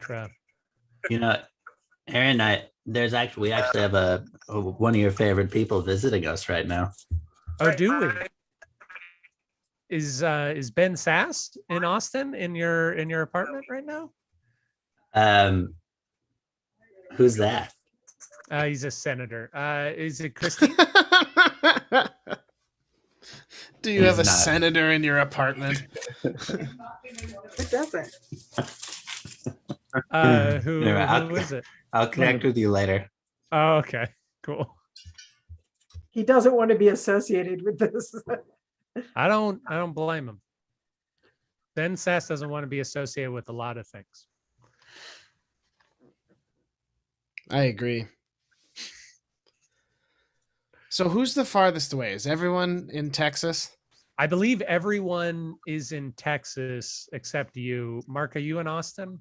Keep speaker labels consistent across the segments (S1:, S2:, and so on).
S1: etc.
S2: You know, Aaron, we actually have one of your favorite people visiting us right now.
S1: Oh, do we? Is Ben Sass in Austin in your apartment right now?
S2: Who's that?
S1: He's a senator. Is it Christine?
S3: Do you have a senator in your apartment?
S4: It doesn't.
S1: Who is it?
S2: I'll connect with you later.
S1: Oh, okay, cool.
S5: He doesn't want to be associated with this.
S1: I don't blame him. Ben Sass doesn't want to be associated with a lot of things.
S3: I agree. So who's the farthest away? Is everyone in Texas?
S1: I believe everyone is in Texas except you. Mark, are you in Austin?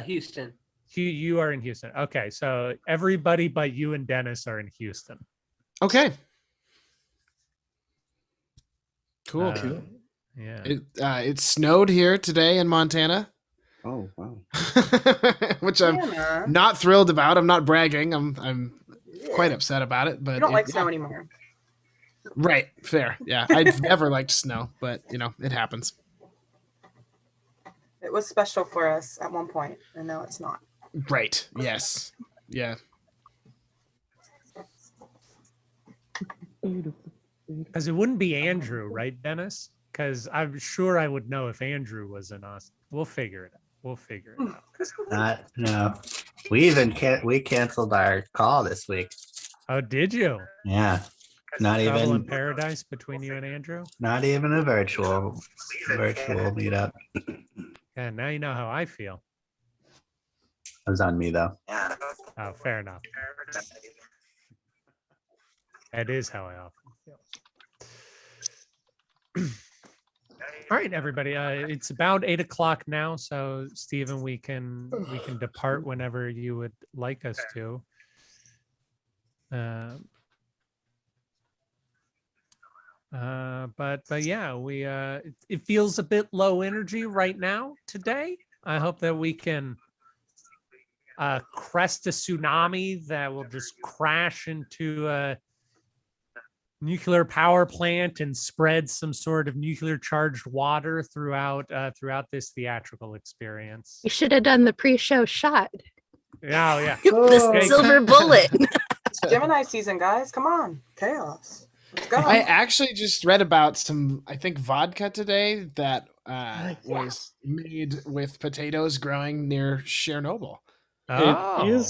S6: Houston.
S1: You are in Houston. Okay, so everybody but you and Dennis are in Houston.
S3: Okay. Cool.
S1: Yeah.
S3: It snowed here today in Montana.
S7: Oh, wow.
S3: Which I'm not thrilled about. I'm not bragging. I'm quite upset about it. But
S4: you don't like snow anymore.
S3: Right. Fair. Yeah. I've never liked snow, but it happens.
S4: It was special for us at one point, and now it's not.
S3: Right. Yes. Yeah.
S1: Because it wouldn't be Andrew, right, Dennis? Because I'm sure I would know if Andrew was in Austin. We'll figure it out.
S2: No. We canceled our call this week.
S1: Oh, did you?
S2: Yeah. Not
S1: Trouble
S2: even
S1: in paradise between you and Andrew?
S2: Not even a virtual meetup.
S1: Yeah, now you know how I feel.
S2: It was on me though.
S1: Oh, fair enough. That is how I often feel. All right, everybody. It's about 8 o'clock now, so Stephen, we can depart whenever you would like us to. But yeah, it feels a bit low energy right now today. I hope that we can crest a tsunami that will just crash into a nuclear power plant and spread some sort of nuclear charged water throughout this theatrical experience.
S8: We should have done the pre-show shot.
S1: Oh yeah.
S8: The silver bullet.
S4: It's Gemini season, guys. Come on. Chaos. Let's go.
S3: I actually just read about some, I think, vodka today that was made with potatoes growing near Chernobyl.
S1: Oh.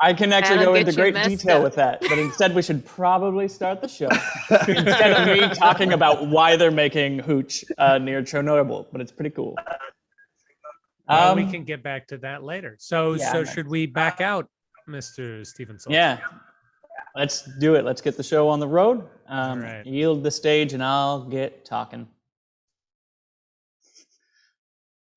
S9: I can actually go into great detail with that, but instead we should probably start the show instead of me talking about why they're making hooch near Chernobyl, but it's pretty cool.
S1: Well, we can get back to that later. So should we back out, Mr. Stevenson?
S9: Yeah. Let's do it. Let's get the show on the road.
S1: Right.
S9: Yield the stage and I'll get talking.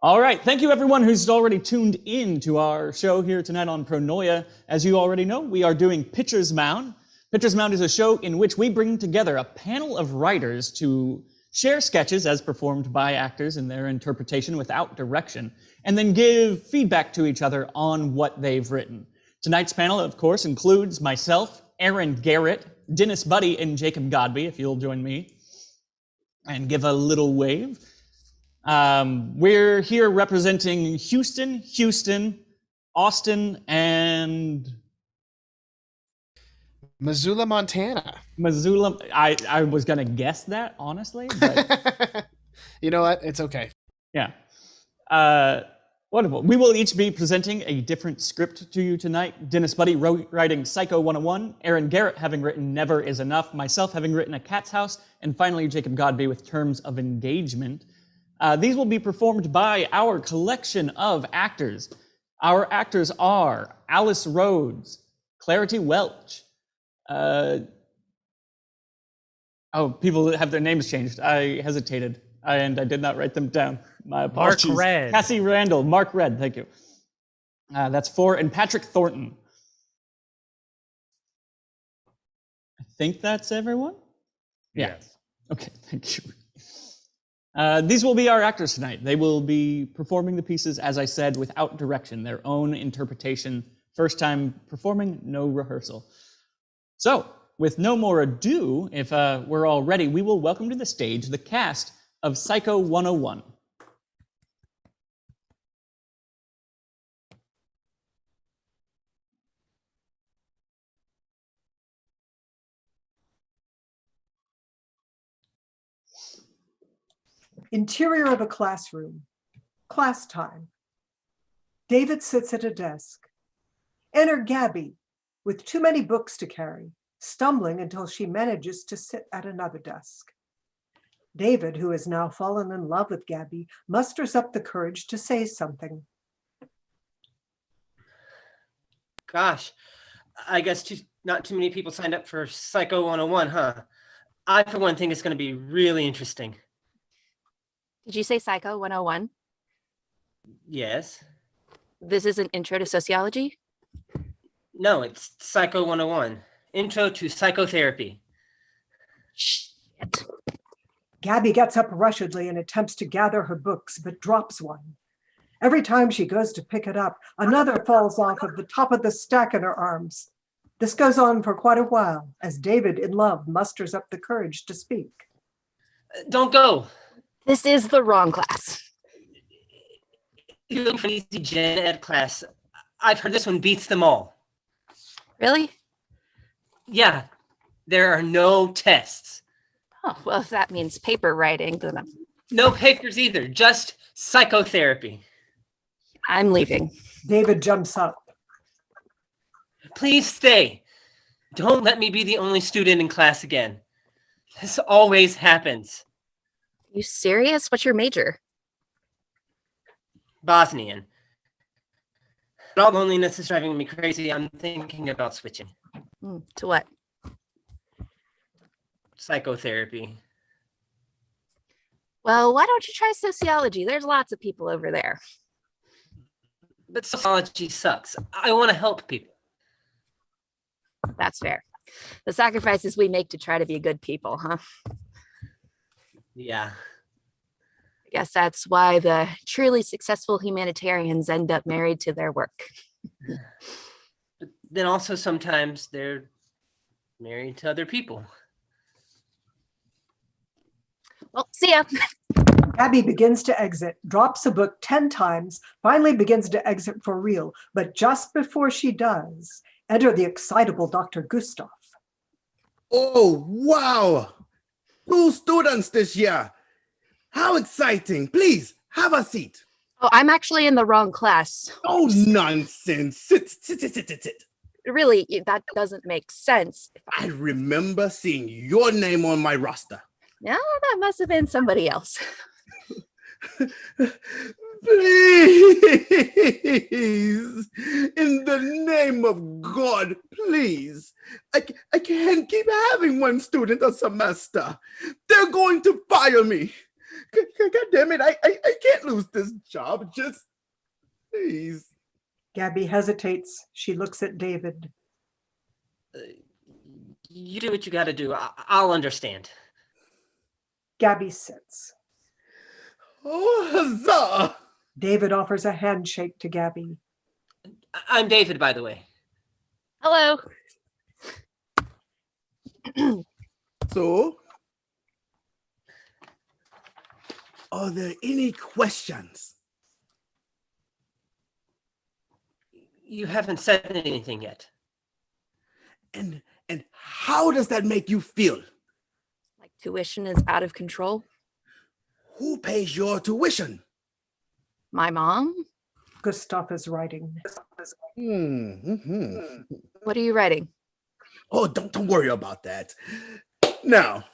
S9: All right. Thank you, everyone who's already tuned in to our show here tonight on Pronoia. As you already know, we are doing Pitcher's Mound. Pitcher's Mound is a show in which we bring together a panel of writers to share sketches as performed by actors in their interpretation without direction, and then give feedback to each other on what they've written. Tonight's panel, of course, includes myself, Aaron Garrett, Dennis Budde, and Jacob Godbey, if you'll join me and give a little wave. We're here representing Houston, Austin, and
S3: Missoula, Montana.
S9: Missoula. I was going to guess that, honestly. But
S3: you know what? It's okay.
S9: Yeah. Wonderful. We will each be presenting a different script to you tonight. Dennis Budde writing SYCO 101, Aaron Garrett having written Never Is Enough, myself having written A Cat's House, and finally Jacob Godbey with Terms of Engagement. These will be performed by our collection of actors. Our actors are Alice Rhodes, Clarity Welch. People have their names changed. I hesitated, and I did not write them down. My apologies.
S1: Mark Red.
S9: Cassie Randall, Mark Red, thank you. That's 4, and Patrick Thornton. I think that's everyone? Yeah.
S1: Yes.
S9: Okay, thank you. These will be our actors tonight. They will be performing the pieces, as I said, without direction, their own interpretation. First time performing, no rehearsal. So, with no more ado, if we're all ready, we will welcome to the stage the cast of SYCO 101.
S5: Interior of a classroom. Class time. David sits at a desk. Enter Gabby, with too many books to carry, stumbling until she manages to sit at another desk. David, who has now fallen in love with Gabby, musters up the courage to say something.
S6: Gosh, I guess not too many people signed up for SYCO 101, huh? I, for one, think it's going to be really interesting.
S8: Did you say SYCO 101?
S6: Yes.
S8: This is an intro to sociology?
S6: No, it's SYCO 101. Intro to Psychotherapy.
S8: Shit.
S5: Gabby gets up rushedly and attempts to gather her books, but drops one. Every time she goes to pick it up, another falls off of the top of the stack in her arms. This goes on for quite a while, as David, in love, musters up the courage to speak.
S6: Don't go.
S8: This is the wrong class.
S6: You're looking for an easy gen ed class. I've heard this one beats them all.
S8: Really?
S6: Yeah, there are no tests.
S8: Oh, well, if that means paper writing, then
S6: No papers either, just psychotherapy.
S8: I'm leaving.
S5: David jumps up.
S6: Please stay. Don't let me be the only student in class again. This always happens.
S8: You serious? What's your major?
S6: Bosnian. But all loneliness is driving me crazy. I'm thinking about switching.
S8: To what?
S6: Psychotherapy.
S8: Well, why don't you try sociology? There's lots of people over there.
S6: But sociology sucks. I want to help people.
S8: That's fair. The sacrifices we make to try to be good people, huh?
S6: Yeah.
S8: I guess that's why the truly successful humanitarians end up married to their work.
S6: But then also sometimes they're married to other people.
S8: Well, see ya.
S5: Gabby begins to exit, drops a book 10 times, finally begins to exit for real. But just before she does, enter the excitable Dr. Gustav.
S7: Oh, wow. 2 students this year. How exciting. Please, have a seat.
S8: Oh, I'm actually in the wrong class.
S7: Oh, nonsense. Sit.
S8: Really, that doesn't make sense.
S7: I remember seeing your name on my roster.
S8: No, that must have been somebody else.
S7: Please, in the name of God, please. I can't keep having 1 student a semester. They're going to fire me. God damn it, I can't lose this job. Just please.
S5: Gabby hesitates. She looks at David.
S6: You do what you got to do. I'll understand.
S5: Gabby sits.
S7: Oh, huzzah!
S5: David offers a handshake to Gabby.
S6: I'm David, by the way.
S8: Hello.
S7: So, are there any questions?
S6: You haven't said anything yet.
S7: And how does that make you feel?
S8: Like tuition is out of control?
S7: Who pays your tuition?
S8: My mom?
S5: Gustav is writing.
S8: What are you writing?
S7: Oh, don't worry about that. Now,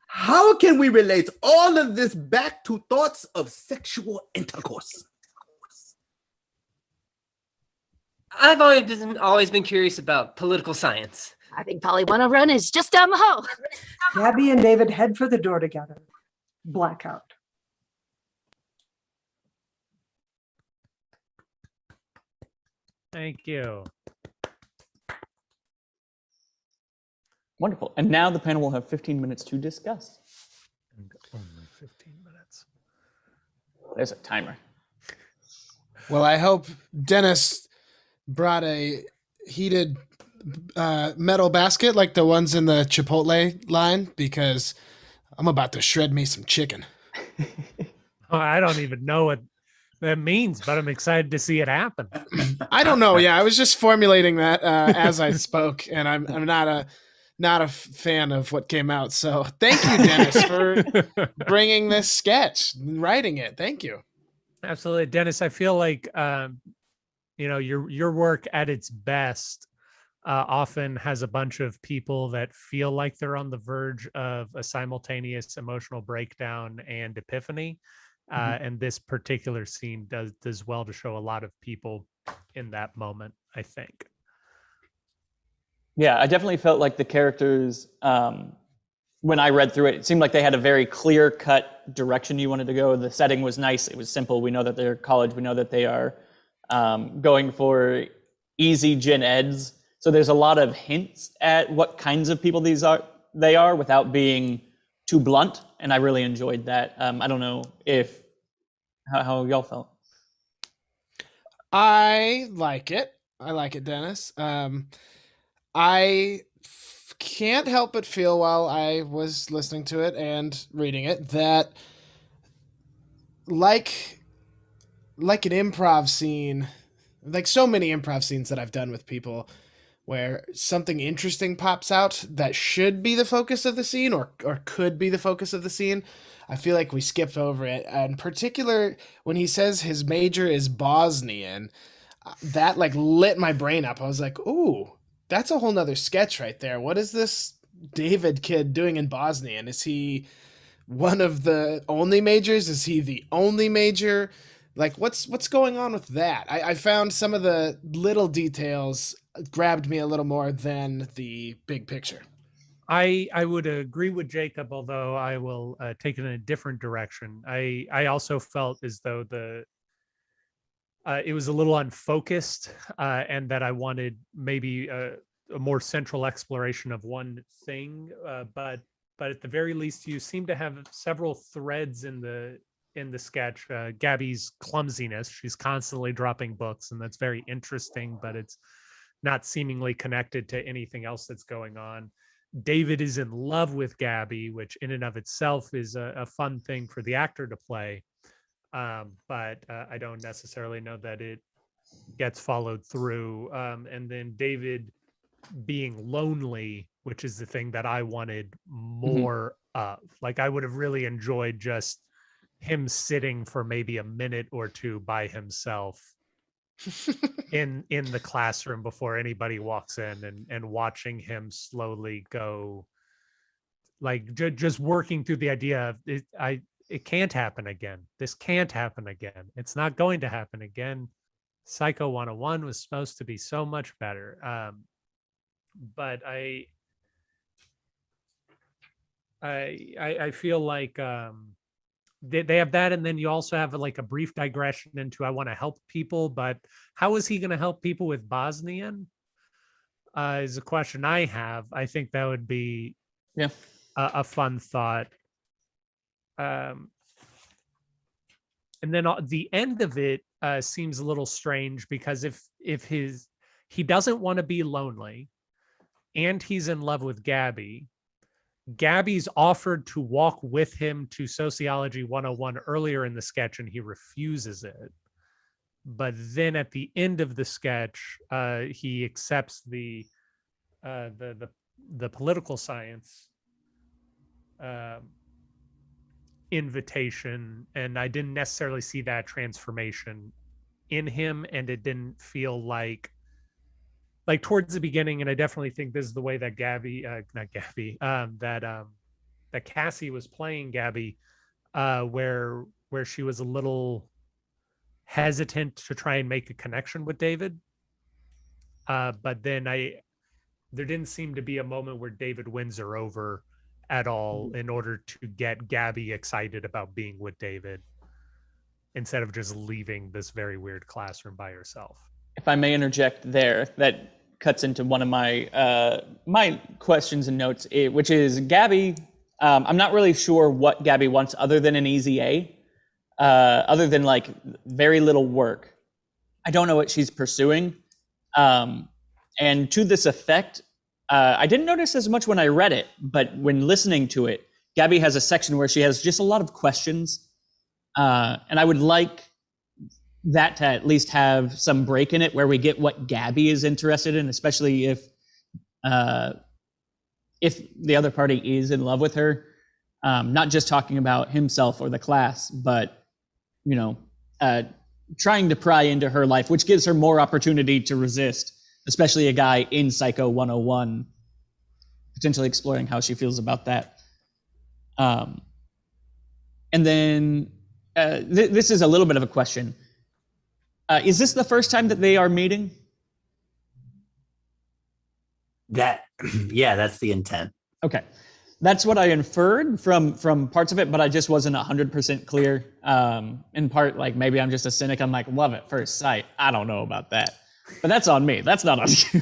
S7: how can we relate all of this back to thoughts of sexual intercourse?
S6: I've always been curious about political science.
S8: I think Polly 101 is just down the hall.
S5: Gabby and David head for the door together. Blackout.
S1: Thank you.
S9: Wonderful. And now the panel will have 15 minutes to discuss.
S1: And only 15
S9: there's a timer.
S3: Well, I hope Dennis brought a heated metal basket like the ones in the Chipotle line, because I'm about to shred me some chicken.
S1: Oh, I don't even know what that means, but I'm excited to see it happen.
S3: I don't know. Yeah, I was just formulating that as I spoke, and I'm not a fan of what came out. So thank you, Dennis, for bringing this sketch, writing it. Thank you.
S1: Absolutely, Dennis. I feel like your work at its best often has a bunch of people that feel like they're on the verge of a simultaneous emotional breakdown and epiphany. And this particular scene does well to show a lot of people in that moment, I think.
S9: Yeah, I definitely felt like the characters, when I read through it, it seemed like they had a very clear-cut direction you wanted to go. The setting was nice. It was simple. We know that they're college. We know that they are going for easy gen eds. So there's a lot of hints at what kinds of people they are without being too blunt. And I really enjoyed that. I don't know how y'all felt.
S3: I like it. Dennis. I can't help but feel while I was listening to it and reading it that like an improv scene, like so many improv scenes that I've done with people, where something interesting pops out that should be the focus of the scene or could be the focus of the scene. I feel like we skipped over it. In particular, when he says his major is Bosnian, that like lit my brain up. I was like, ooh, that's a whole nother sketch right there. What is this David kid doing in Bosnian? Is he one of the only majors? Is he the only major? Like, what's going on with that? I found some of the little details grabbed me a little more than the big picture.
S1: I would agree with Jacob, although I will take it in a different direction. I also felt as though it was a little unfocused, and that I wanted maybe a more central exploration of one thing. But at the very least, you seem to have several threads in the sketch. Gabby's clumsiness; she's constantly dropping books, and that's very interesting. But it's not seemingly connected to anything else that's going on. David is in love with Gabby, which in and of itself is a fun thing for the actor to play. But I don't necessarily know that it gets followed through. And then David being lonely, which is the thing that I wanted more of. Like, I would have really enjoyed just him sitting for maybe a minute or two by himself in the classroom before anybody walks in, and watching him slowly go, like just working through the idea of it can't happen again. This can't happen again. It's not going to happen again. SYCO 101 was supposed to be so much better. But I feel like they have that, and then you also have like a brief digression into I want to help people, but how is he going to help people with Bosnian? Is a question I have. I think that would be a fun thought. And then the end of it seems a little strange, because if he doesn't want to be lonely, and he's in love with Gabby. Gabby's offered to walk with him to Sociology 101 earlier in the sketch, and he refuses it. But then at the end of the sketch, he accepts the political science invitation, and I didn't necessarily see that transformation in him, and it didn't feel like towards the beginning, and I definitely think this is the way that that Cassie was playing Gabby, where she was a little hesitant to try and make a connection with David. But then there didn't seem to be a moment where David wins her over at all in order to get Gabby excited about being with David, instead of just leaving this very weird classroom by herself.
S9: If I may interject there, that cuts into one of my my questions and notes, which is Gabby. I'm not really sure what Gabby wants other than an easy A. other than like very little work. I don't know what she's pursuing. And to this effect, I didn't notice as much when I read it, but when listening to it, Gabby has a section where she has just a lot of questions. And I would like that to at least have some break in it where we get what Gabby is interested in, especially if the other party is in love with her. Not just talking about himself or the class, but, you know, trying to pry into her life, which gives her more opportunity to resist, especially a guy in SYCO 101, potentially exploring how she feels about that. And then this is a little bit of a question. Is this the first time that they are meeting?
S2: Yeah, that's the intent.
S9: Okay. That's what I inferred from parts of it, but I just wasn't 100% clear. In part, like maybe I'm just a cynic. I'm like, love at first sight. I don't know about that. But that's on me. That's not on you.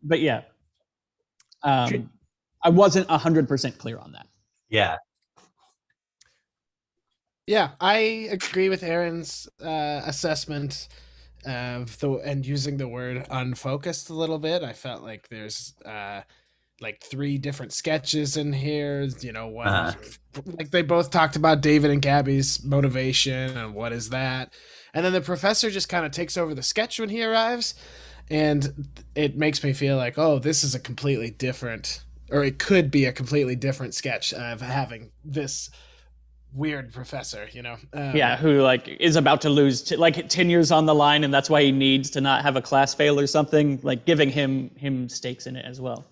S9: But yeah. I wasn't 100% clear on that.
S2: Yeah.
S3: Yeah, I agree with Aaron's assessment of and using the word unfocused a little bit. I felt like there's like 3 different sketches in here. You know, one like they both talked about David and Gabby's motivation and what is that, and then the professor just kind of takes over the sketch when he arrives, and it makes me feel like, oh, this is a completely different, or it could be a completely different sketch of having this weird professor, you know.
S9: Yeah, who like is about to lose like tenures on the line, and that's why he needs to not have a class fail or something, like giving him stakes in it as well.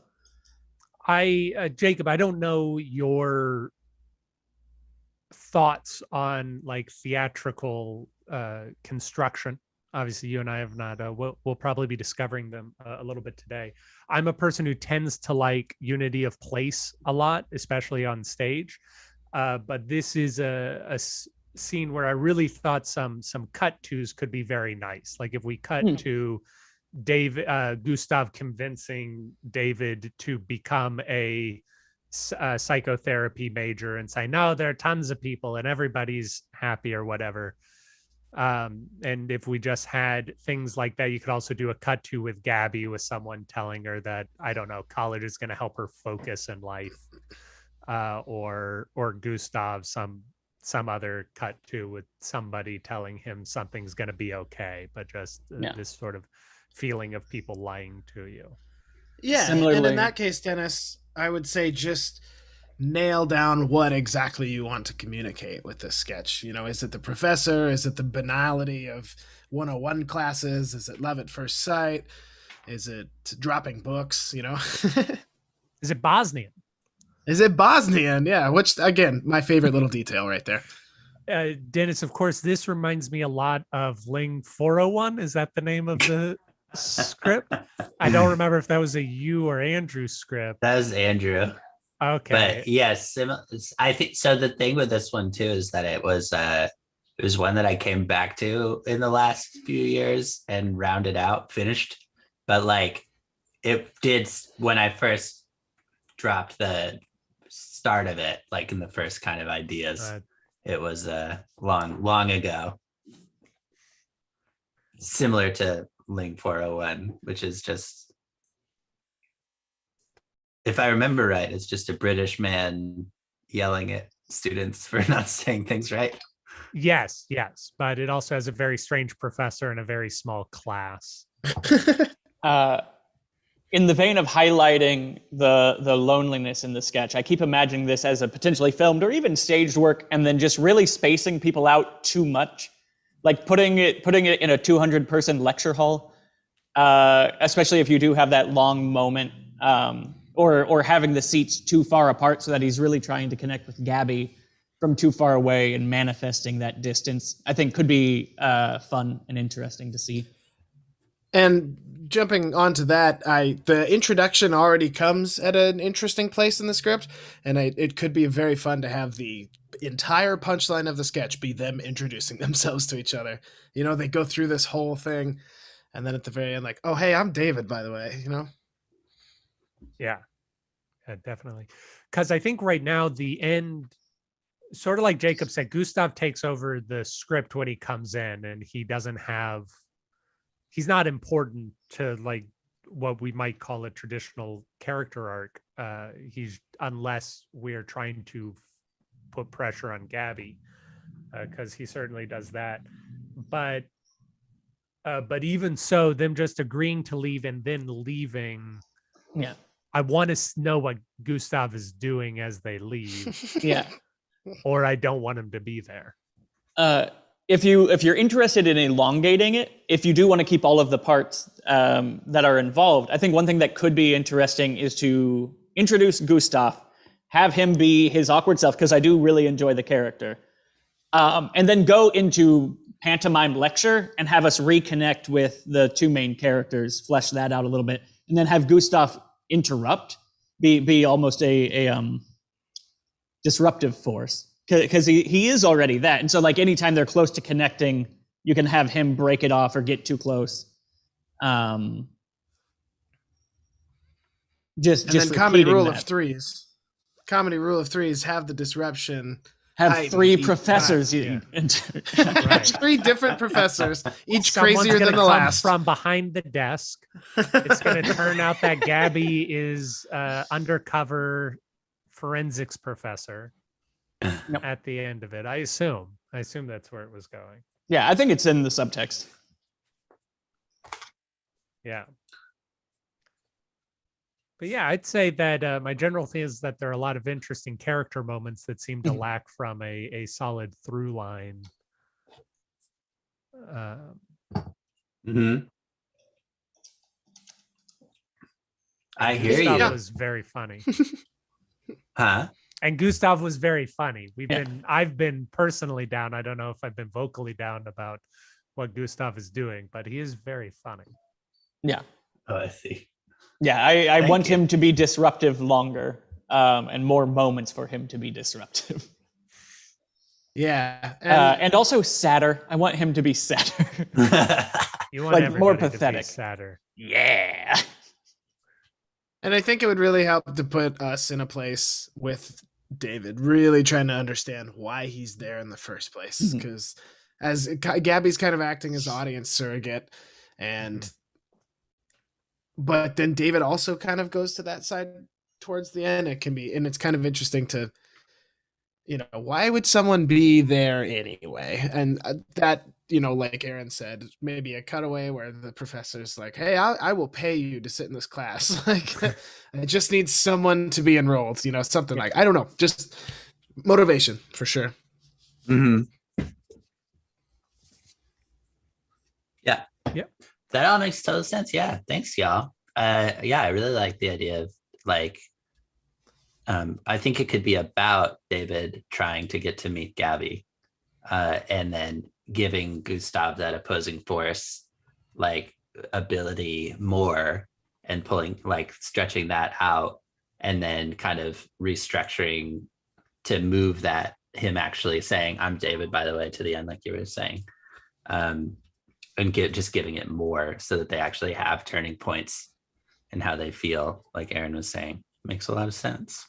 S1: Jacob, I don't know your thoughts on like theatrical construction. Obviously, you and I have not. We'll probably be discovering them a little bit today. I'm a person who tends to like unity of place a lot, especially on stage. But this is a scene where I really thought some cut tos could be very nice. Like if we cut to Gustav convincing David to become a psychotherapy major and say, no, there are tons of people and everybody's happy or whatever. And if we just had things like that, you could also do a cut to with Gabby, with someone telling her that, I don't know, college is going to help her focus in life. Or Gustav, some other cut to with somebody telling him something's going to be okay, but just this sort of feeling of people lying to you.
S3: Yeah,
S9: Similarly,
S3: and in that case, Dennis, I would say just nail down what exactly you want to communicate with this sketch. You know, is it the professor? Is it the banality of 101 classes? Is it love at first sight? Is it dropping books? You know,
S1: is it Bosnian?
S3: Is it Bosnian? Yeah, which, again, my favorite little detail right there.
S1: Dennis, of course, this reminds me a lot of Ling 401. Is that the name of the script? I don't remember if that was a you or Andrew script.
S2: That was Andrew.
S1: Okay.
S2: But yes, I think so. The thing with this one too is that it was one that I came back to in the last few years and rounded out, finished. But like it did when I first dropped the start of it, like in the first kind of ideas. It was long ago. Similar to Ling 401, which is just, if I remember right, it's just a British man yelling at students for not saying things right.
S1: Yes, but it also has a very strange professor and a very small class.
S9: In the vein of highlighting the loneliness in the sketch, I keep imagining this as a potentially filmed or even staged work, and then just really spacing people out too much, like putting it in a 200-person lecture hall, especially if you do have that long moment, or having the seats too far apart so that he's really trying to connect with Gabby from too far away and manifesting that distance. I think could be fun and interesting to see.
S3: And jumping onto that, the introduction already comes at an interesting place in the script, and it could be very fun to have the entire punchline of the sketch be them introducing themselves to each other. You know, they go through this whole thing, and then at the very end, like, oh, hey, I'm David, by the way, you know?
S1: Yeah, definitely. Because I think right now the end sort of like Jacob said, Gustav takes over the script when he comes in, and he's not important to like what we might call a traditional character arc. Unless we're trying to put pressure on Gabby, because he certainly does that. But even so, them just agreeing to leave and then leaving.
S9: Yeah.
S1: I want to know what Gustav is doing as they leave.
S9: Yeah.
S1: Or I don't want him to be there.
S9: If you're interested in elongating it, if you do want to keep all of the parts that are involved, I think one thing that could be interesting is to introduce Gustav, have him be his awkward self, because I do really enjoy the character, and then go into pantomime lecture and have us reconnect with the two main characters, flesh that out a little bit, and then have Gustav interrupt, be almost a disruptive force, because he is already that. And so like anytime they're close to connecting, you can have him break it off or get too close. Just
S3: then comedy rule
S9: that.
S3: of threes. Comedy rule of threes, have the disruption.
S9: Have three professors.
S1: Yeah.
S3: Right. 3 different professors, each
S1: Someone's
S3: crazier
S1: gonna
S3: than the
S1: come
S3: last.
S1: from behind the desk. It's going to turn out that Gabby is undercover forensics professor at the end of it. I assume that's where it was going.
S9: Yeah, I think it's in the subtext.
S1: Yeah. But yeah, I'd say that my general thing is that there are a lot of interesting character moments that seem to lack from a solid through line.
S2: I hear
S1: Gustav
S2: you.
S1: was very funny.
S2: Huh?
S1: And Gustav was very funny. I've been personally down. I don't know if I've been vocally down about what Gustav is doing, but he is very funny.
S9: Yeah.
S2: Oh, I see.
S9: Yeah, I want him to be disruptive longer, and more moments for him to be disruptive.
S3: Yeah.
S9: And also sadder. I want him to be sadder.
S1: You want
S9: like more
S1: everybody to be
S9: pathetic.
S1: sadder.
S9: Yeah.
S3: And I think it would really help to put us in a place with David, really trying to understand why he's there in the first place. Because as Gabby's kind of acting as audience surrogate, and but then David also kind of goes to that side towards the end. It can be, and it's kind of interesting to, why would someone be there anyway? And that, like Aaron said, maybe a cutaway where the professor's like, hey, I will pay you to sit in this class. Like, I just need someone to be enrolled, something like, I don't know, just motivation for sure.
S2: Yeah.
S1: Yep.
S2: That all makes total sense. Yeah. Thanks, y'all. Yeah, I really like the idea of like, I think it could be about David trying to get to meet Gabby, and then giving Gustav that opposing force, like ability more, and pulling, like stretching that out, and then kind of restructuring to move that, him actually saying, I'm David, by the way, to the end, like you were saying. And just giving it more so that they actually have turning points in how they feel, like Aaron was saying. Makes a lot of sense.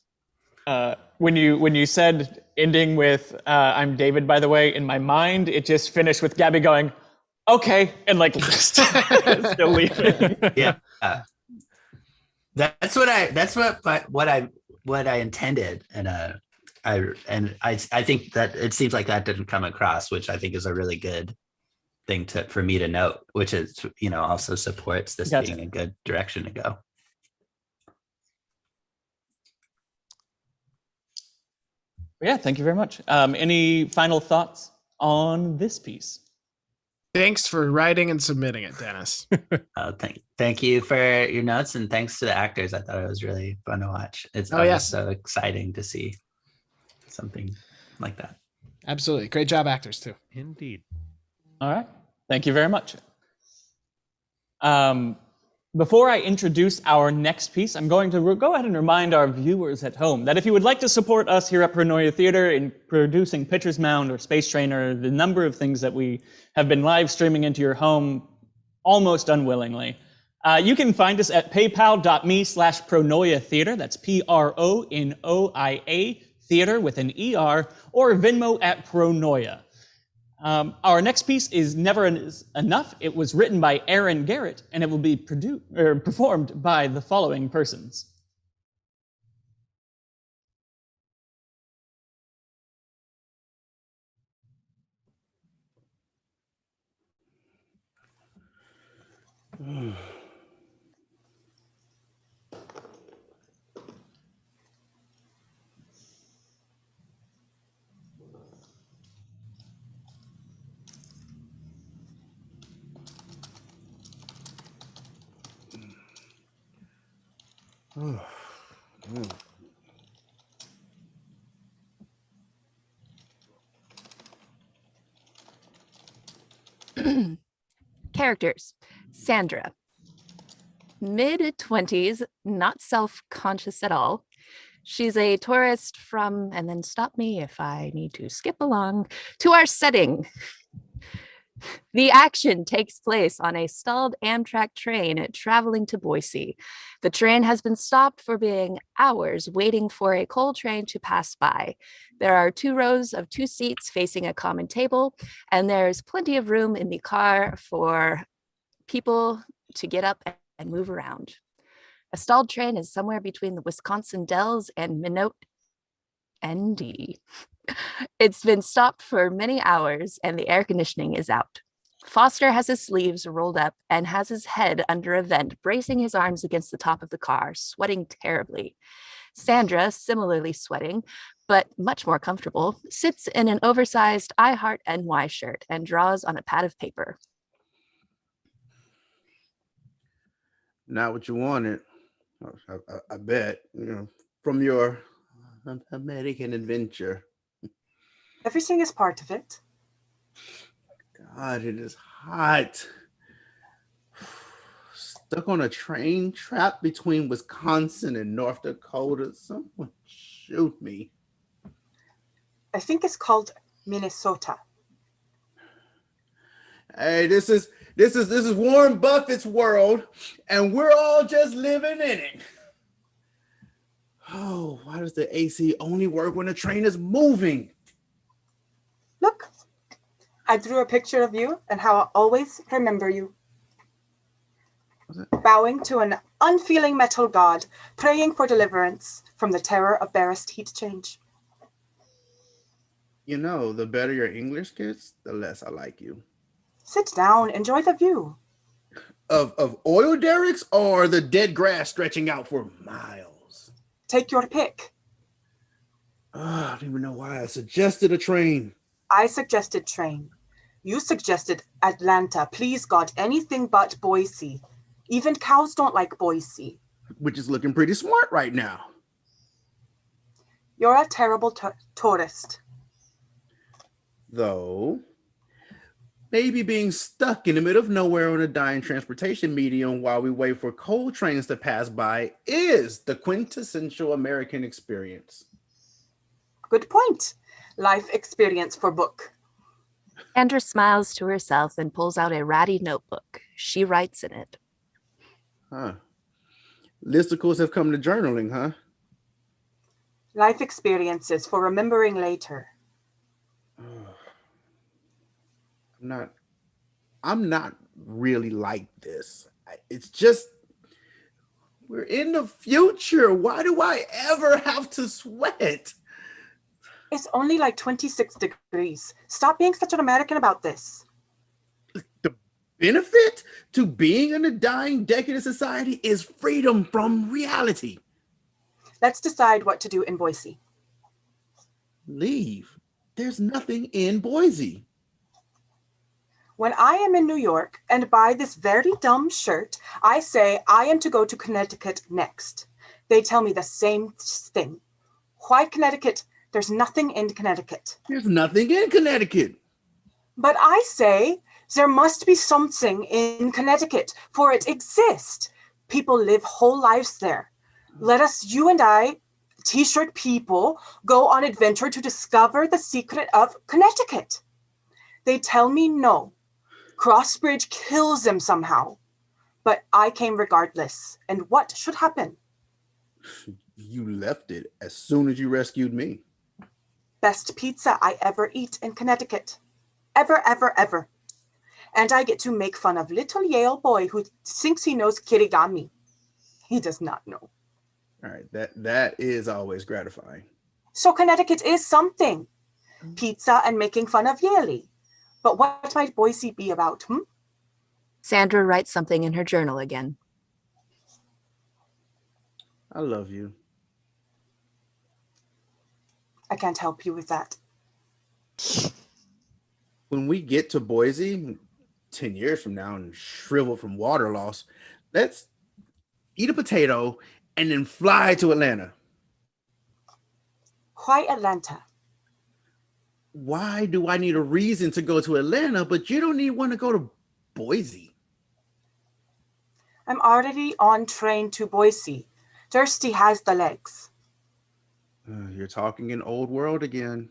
S9: When you said ending with I'm David, by the way, in my mind, it just finished with Gabby going, okay, and like still leaving.
S2: Yeah. That's what I intended. And I think that it seems like that didn't come across, which I think is a really good thing for me to note, which is, also supports this being a good direction to go.
S9: Yeah, thank you very much. Any final thoughts on this piece?
S3: Thanks for writing and submitting it, Dennis.
S2: Thank you for your notes, and thanks to the actors. I thought it was really fun to watch. It's always so exciting to see something like that.
S3: Absolutely. Great job, actors, too.
S1: Indeed.
S9: All right. Thank you very much. Before I introduce our next piece, I'm going to go ahead and remind our viewers at home that if you would like to support us here at Pronoia Theater in producing Pitcher's Mound or Space Trainer, the number of things that we have been live streaming into your home almost unwillingly, you can find us at paypal.me/Pronoia Theater. That's PRONOIA theater with an ER, or Venmo at Pronoia. Our next piece is Never Enough. It was written by Aaron Garrett, and it will be performed by the following persons.
S8: Characters. Sandra. Mid-20s, not self-conscious at all. She's a tourist from, and then stop me if I need to skip along, to our setting. The action takes place on a stalled Amtrak train traveling to Boise. The train has been stopped for being hours waiting for a coal train to pass by. There are 2 rows of 2 seats facing a common table, and there's plenty of room in the car for people to get up and move around. A stalled train is somewhere between the Wisconsin Dells and Minot, ND. It's been stopped for many hours and the air conditioning is out. Foster has his sleeves rolled up and has his head under a vent, bracing his arms against the top of the car, sweating terribly. Sandra, similarly sweating, but much more comfortable, sits in an oversized I Heart NY shirt and draws on a pad of paper.
S7: Not what you wanted, I bet, from your American adventure.
S4: Everything is part of it.
S7: God, it is hot. Stuck on a train trapped between Wisconsin and North Dakota. Someone shoot me.
S4: I think it's called Minnesota.
S7: Hey, this is Warren Buffett's world, and we're all just living in it. Oh, why does the AC only work when the train is moving?
S4: Look, I drew a picture of you and how I always remember you. Bowing to an unfeeling metal god, praying for deliverance from the terror of barest heat change.
S7: The better your English gets, the less I like you.
S4: Sit down, enjoy the view.
S7: Of oil derricks or the dead grass stretching out for miles?
S4: Take your pick.
S7: I don't even know why I suggested a train.
S4: I suggested train. You suggested Atlanta. Please, God, anything but Boise. Even cows don't like Boise.
S7: Which is looking pretty smart right now.
S4: You're a terrible tourist.
S7: Though, maybe being stuck in the middle of nowhere on a dying transportation medium while we wait for coal trains to pass by is the quintessential American experience.
S4: Good point. Life experience for book.
S8: Sandra smiles to herself and pulls out a ratty notebook. She writes in it.
S7: Listicles have come to journaling, huh?
S4: Life experiences for remembering later.
S7: I'm not really like this. It's just, we're in the future. Why do I ever have to sweat?
S4: It's only like 26 degrees. Stop being such an American about this.
S7: The benefit to being in a dying decadent society is freedom from reality.
S4: Let's decide what to do in Boise.
S7: Leave. There's nothing in Boise.
S4: When I am in New York and buy this very dumb shirt, I say I am to go to Connecticut next. They tell me the same thing. Why Connecticut? There's nothing in Connecticut.
S7: There's nothing in Connecticut.
S4: But I say there must be something in Connecticut, for it exists. People live whole lives there. Let us, you and I, t-shirt people, go on adventure to discover the secret of Connecticut. They tell me no. Crossbridge kills them somehow. But I came regardless. And what should happen?
S7: You left it as soon as you rescued me.
S4: Best pizza I ever eat in Connecticut. Ever, ever, ever. And I get to make fun of little Yale boy who thinks he knows kirigami. He does not know.
S7: All right, that is always gratifying.
S4: So Connecticut is something. Pizza and making fun of Yale. But what might Boise be about,
S8: Sandra writes something in her journal again.
S7: I love you.
S4: I can't help you with that.
S7: When we get to Boise 10 years from now and shrivel from water loss, let's eat a potato and then fly to Atlanta.
S4: Why Atlanta?
S7: Why do I need a reason to go to Atlanta, but you don't need one to go to Boise?
S4: I'm already on train to Boise. Thirsty has the legs.
S7: You're talking in old world again.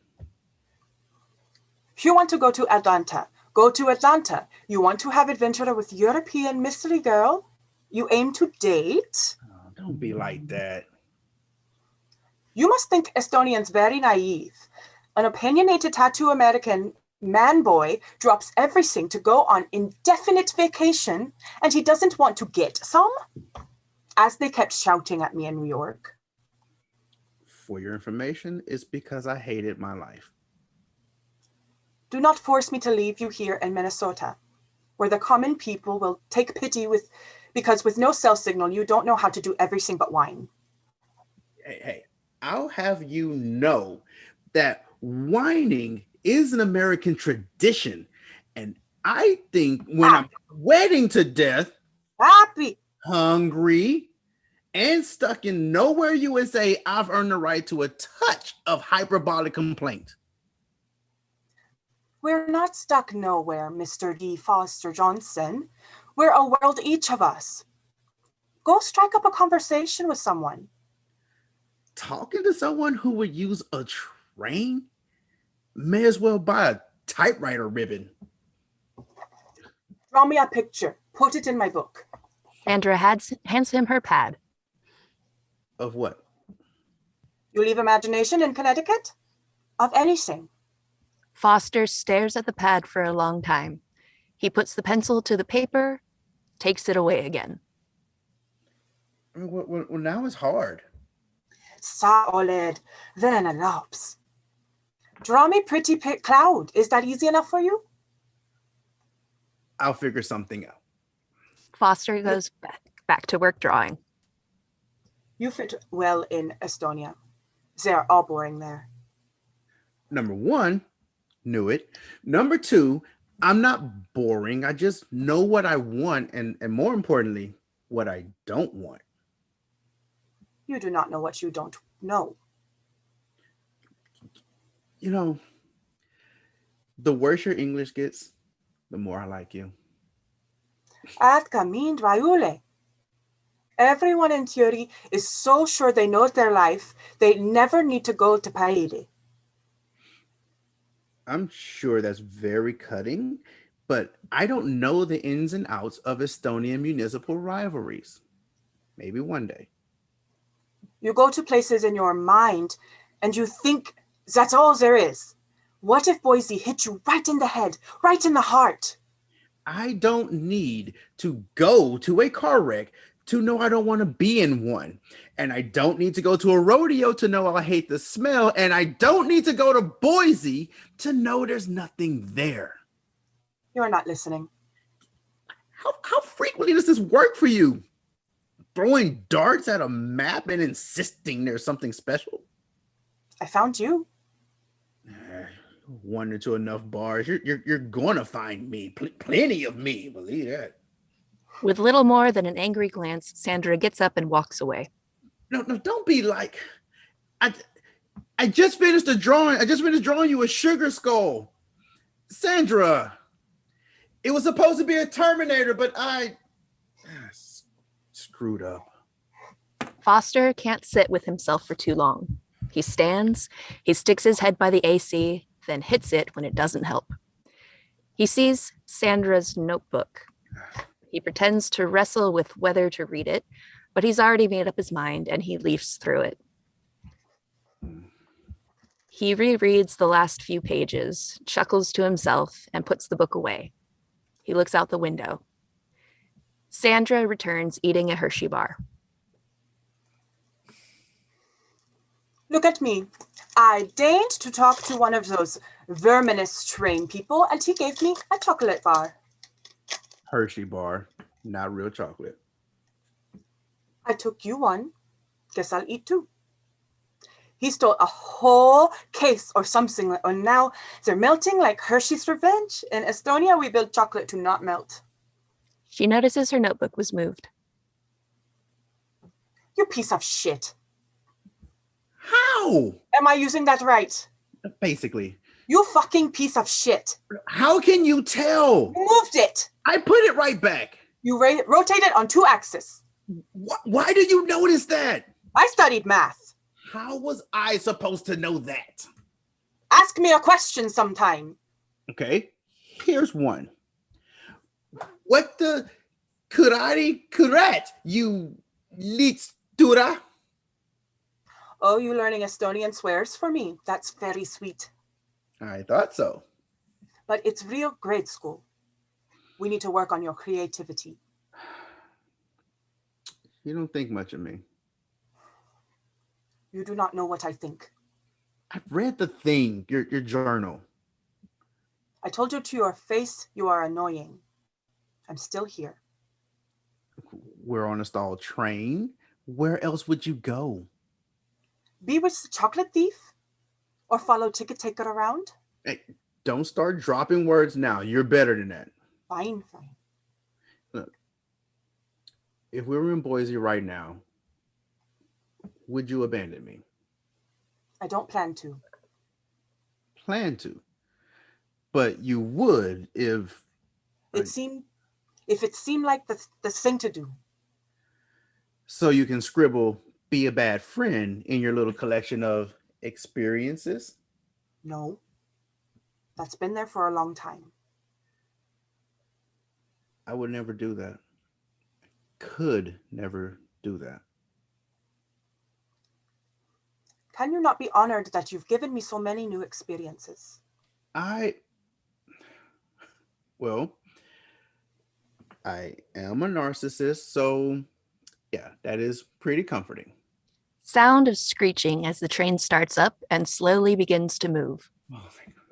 S4: If you want to go to Atlanta, go to Atlanta. You want to have adventure with European mystery girl? You aim to date?
S7: Oh, don't be like that.
S4: You must think Estonians very naive. An opinionated tattoo American man boy drops everything to go on indefinite vacation, and he doesn't want to get some? As they kept shouting at me in New York.
S7: For your information, it's because I hated my life.
S4: Do not force me to leave you here in Minnesota, where the common people will take pity because with no cell signal, you don't know how to do everything but whine.
S7: Hey, I'll have you know that whining is an American tradition. And I think when I'm wetting to death,
S4: happy,
S7: hungry, and stuck in nowhere USA, I've earned the right to a touch of hyperbolic complaint.
S4: We're not stuck nowhere, Mr. D. Foster Johnson. We're a world each of us. Go strike up a conversation with someone.
S7: Talking to someone who would use a train? May as well buy a typewriter ribbon.
S4: Draw me a picture. Put it in my book.
S8: Sandra hands him her pad.
S7: Of what?
S4: You leave imagination in Connecticut? Of anything.
S8: Foster stares at the pad for a long time. He puts the pencil to the paper, takes it away again.
S7: Well, now it's hard.
S4: Solid. Then elapse. Draw me pretty cloud. Is that easy enough for you?
S7: I'll figure something out.
S8: Foster goes back to work drawing.
S4: You fit well in Estonia. They're all boring there.
S7: Number one, knew it. Number two, I'm not boring. I just know what I want and more importantly, what I don't want.
S4: You do not know what you don't know.
S7: You know, the worse your English gets, the more I like you.
S4: Atka mind vaiule. Everyone in theory is so sure they know their life, they never need to go to Paide.
S7: I'm sure that's very cutting, but I don't know the ins and outs of Estonian municipal rivalries. Maybe one day.
S4: You go to places in your mind and you think that's all there is. What if Boise hit you right in the head, right in the heart?
S7: I don't need to go to a car wreck to know I don't want to be in one. And I don't need to go to a rodeo to know I hate the smell. And I don't need to go to Boise to know there's nothing there.
S4: You're not listening.
S7: How frequently does this work for you? Throwing darts at a map and insisting there's something special?
S4: I found you.
S7: Wander to enough bars, you're gonna find me. Plenty of me, believe that.
S8: With little more than an angry glance, Sandra gets up and walks away.
S7: No, don't be like. I just finished the drawing. I just finished drawing you a sugar skull, Sandra. It was supposed to be a Terminator, but I screwed up.
S8: Foster can't sit with himself for too long. He stands, he sticks his head by the AC, then hits it when it doesn't help. He sees Sandra's notebook. He pretends to wrestle with whether to read it, but he's already made up his mind and he leafs through it. He rereads the last few pages, chuckles to himself, and puts the book away. He looks out the window. Sandra returns eating a Hershey bar.
S4: Look at me. I deigned to talk to one of those verminous train people, and he gave me a chocolate bar.
S7: Hershey bar, not real chocolate.
S4: I took you one. Guess I'll eat two. He stole a whole case or something, and now they're melting like Hershey's Revenge. In Estonia, we build chocolate to not melt.
S8: She notices her notebook was moved.
S4: You piece of shit.
S7: How?
S4: Am I using that right?
S7: Basically.
S4: You fucking piece of shit.
S7: How can you tell?
S4: You moved it.
S7: I put it right back.
S4: You rotated on 2 axes.
S7: Why did you notice that?
S4: I studied math.
S7: How was I supposed to know that?
S4: Ask me a question sometime.
S7: Okay, here's one. What the kurat, you litstura?
S4: Oh, you learning Estonian swears for me. That's very sweet.
S7: I thought so.
S4: But it's real grade school. We need to work on your creativity.
S7: You don't think much of me.
S4: You do not know what I think.
S7: I've read the thing, your journal.
S4: I told you to your face you are annoying. I'm still here.
S7: We're on a stalled train. Where else would you go?
S4: Be with the chocolate thief? Or follow Ticket Taker around?
S7: Hey, don't start dropping words now. You're better than that.
S4: Fine.
S7: Look, if we were in Boise right now, would you abandon me?
S4: I don't plan to.
S7: Plan to. But you would if
S4: it seemed like the thing to do.
S7: So you can scribble "be a bad friend" in your little collection of experiences?
S4: No. That's been there for a long time.
S7: I would never do that. Could never do that.
S4: Can you not be honored that you've given me so many new experiences?
S7: Well, I am a narcissist, so yeah, that is pretty comforting.
S8: Sound of screeching as the train starts up and slowly begins to move.
S7: Oh, thank God.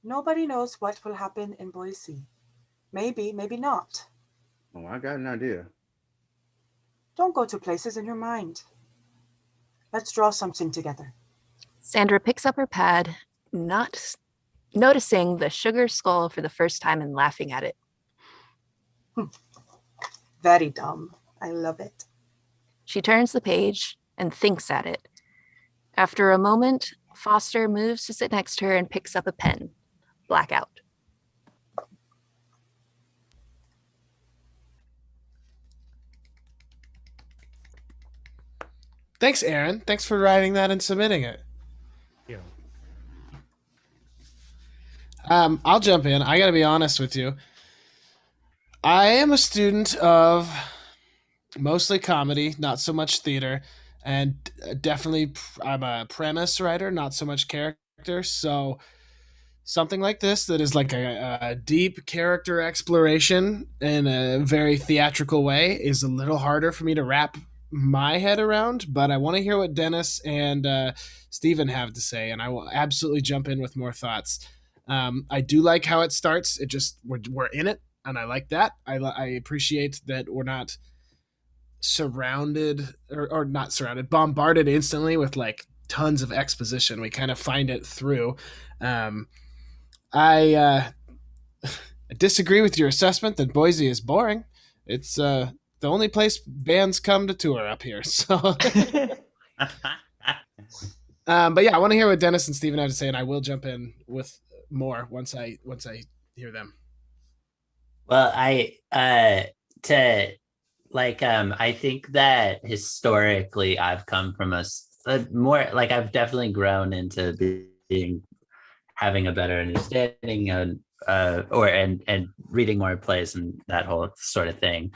S4: Nobody knows what will happen in Boise. Maybe, maybe not.
S7: Oh, I got an idea.
S4: Don't go to places in your mind. Let's draw something together.
S8: Sandra picks up her pad, not noticing the sugar skull for the first time and laughing at it.
S4: Very dumb. I love it.
S8: She turns the page and thinks at it. After a moment, Foster moves to sit next to her and picks up a pen. Blackout.
S3: Thanks, Aaron. Thanks for writing that and submitting it.
S1: Yeah.
S3: I'll jump in. I got to be honest with you. I am a student of mostly comedy, not so much theater, and definitely I'm a premise writer, not so much character. So something like this that is like a deep character exploration in a very theatrical way is a little harder for me to wrap my head around, but I want to hear what Dennis and Stephen have to say, and I will absolutely jump in with more thoughts. I do like how it starts. It just we're in it, and I like that. I appreciate that we're not surrounded or not surrounded, bombarded instantly with like tons of exposition. We kind of find it through. I disagree with your assessment that Boise is boring. It's the only place bands come to tour up here. So, but yeah, I want to hear what Dennis and Stephen have to say, and I will jump in with more once I hear them.
S2: Well, I think that historically I've come from a more like I've definitely grown into having a better understanding and reading more plays and that whole sort of thing.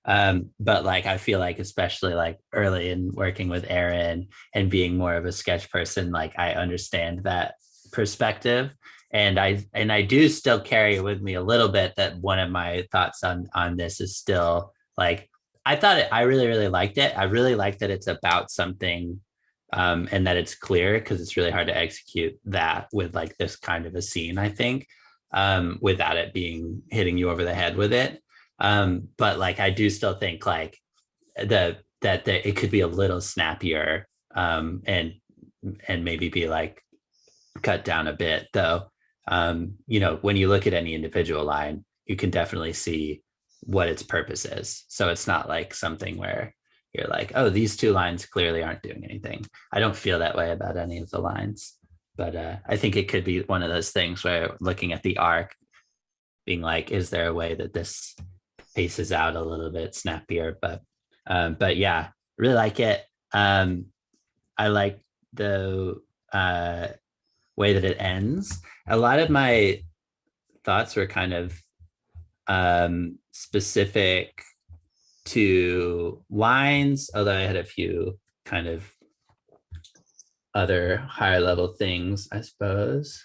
S2: But like, I feel like, especially like early in working with Aaron and being more of a sketch person, like I understand that perspective. And I do still carry it with me a little bit that one of my thoughts on this is still like, I really, really liked it. I really like that it's about something, and that it's clear, because it's really hard to execute that with like this kind of a scene, I think, without it being hitting you over the head with it. But like, I do still think like that it could be a little snappier, and maybe be like cut down a bit, though. You know, when you look at any individual line, you can definitely see what its purpose is. So it's not like something where you're like, oh, these two lines clearly aren't doing anything. I don't feel that way about any of the lines, but I think it could be one of those things where looking at the arc, being like, is there a way that this paces out a little bit snappier? But yeah, really like it. I like the way that it ends. A lot of my thoughts were kind of specific to lines, although I had a few kind of other higher level things, I suppose.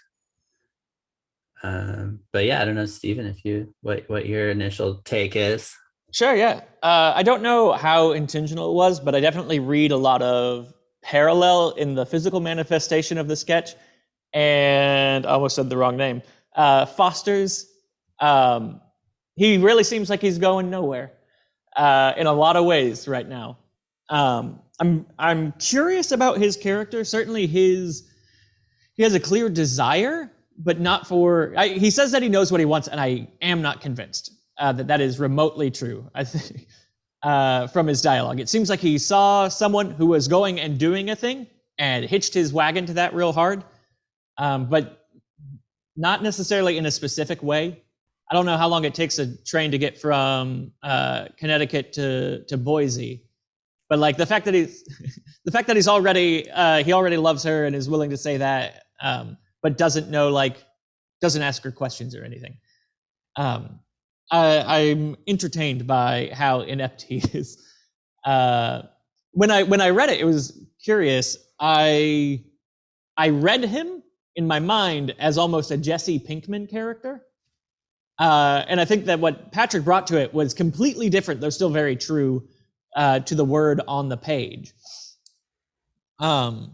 S2: But yeah, I don't know, Stephen, what your initial take is.
S9: Sure, yeah. I don't know how intentional it was, but I definitely read a lot of parallel in the physical manifestation of the sketch. And I almost said the wrong name. Foster's. He really seems like he's going nowhere in a lot of ways right now. I'm curious about his character. Certainly he has a clear desire, but not for. He says that he knows what he wants, and I am not convinced that is remotely true. I think from his dialogue, it seems like he saw someone who was going and doing a thing and hitched his wagon to that real hard, but not necessarily in a specific way. I don't know how long it takes a train to get from Connecticut to Boise, but like the fact that he's already he already loves her and is willing to say that, but doesn't ask her questions or anything. I'm entertained by how inept he is. When I read it, it was curious. I read him in my mind as almost a Jesse Pinkman character. And I think that what Patrick brought to it was completely different, though still very true to the word on the page. A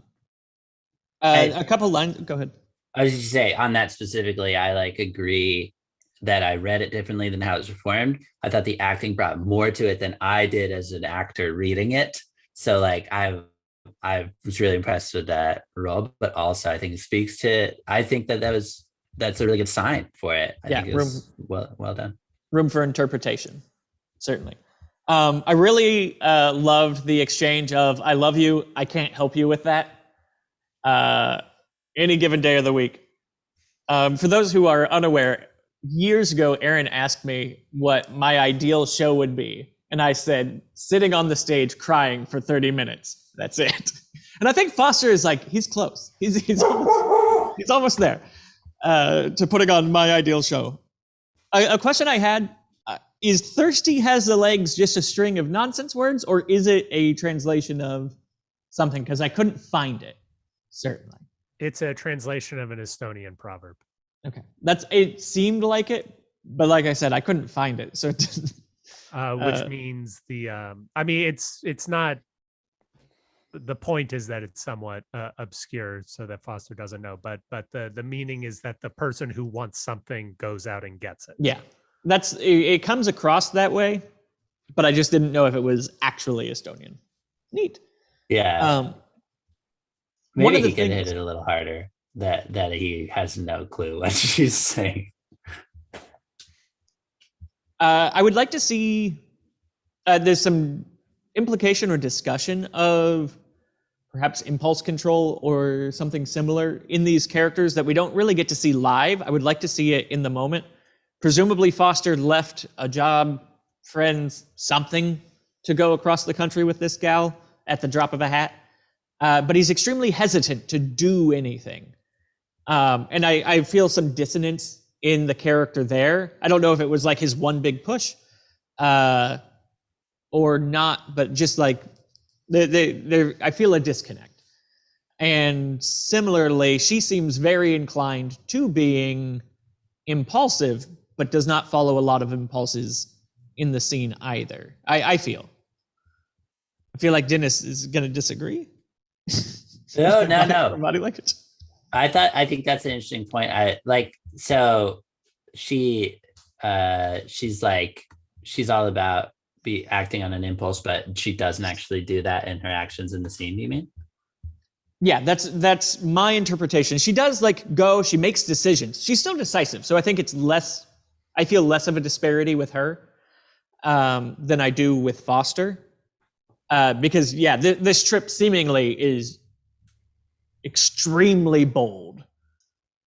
S9: couple lines. Go ahead.
S2: I was just say on that specifically, I like agree that I read it differently than how it was performed. I thought the acting brought more to it than I did as an actor reading it. So like I was really impressed with that role, but also I think it speaks to. I think that's a really good sign for it. I think it was well done.
S9: Room for interpretation, certainly. I really loved the exchange of "I love you, I can't help you with that." Any given day of the week. For those who are unaware, years ago, Aaron asked me what my ideal show would be, and I said, sitting on the stage crying for 30 minutes. That's it. And I think Foster is like, he's close. He's almost there. To putting on my ideal show. A question I had, is thirsty has the legs just a string of nonsense words, or is it a translation of something? Because I couldn't find it, certainly.
S1: It's a translation of an Estonian proverb.
S9: Okay. It seemed like it, but like I said, I couldn't find it. So
S1: which means it's not. The point is that it's somewhat obscure, so that Foster doesn't know. But the meaning is that the person who wants something goes out and gets it.
S9: Yeah, it comes across that way, but I just didn't know if it was actually Estonian. Neat.
S2: Yeah. Maybe he can hit it a little harder. That he has no clue what she's saying.
S9: I would like to see. There's some implication or discussion of perhaps impulse control or something similar in these characters that we don't really get to see live. I would like to see it in the moment. Presumably Foster left a job, friends, something to go across the country with this gal at the drop of a hat. But he's extremely hesitant to do anything. And I feel some dissonance in the character there. I don't know if it was like his one big push, or not, but just like I feel a disconnect. And similarly, she seems very inclined to being impulsive, but does not follow a lot of impulses in the scene either. I feel like Dennis is going to disagree.
S2: No.
S9: Body language.
S2: I think that's an interesting point. So she's all about acting on an impulse, but she doesn't actually do that in her actions in the scene, you mean?
S9: Yeah, that's my interpretation. She does go, she makes decisions. She's still decisive. So I think I feel less of a disparity with her than I do with Foster. Because this trip seemingly is extremely bold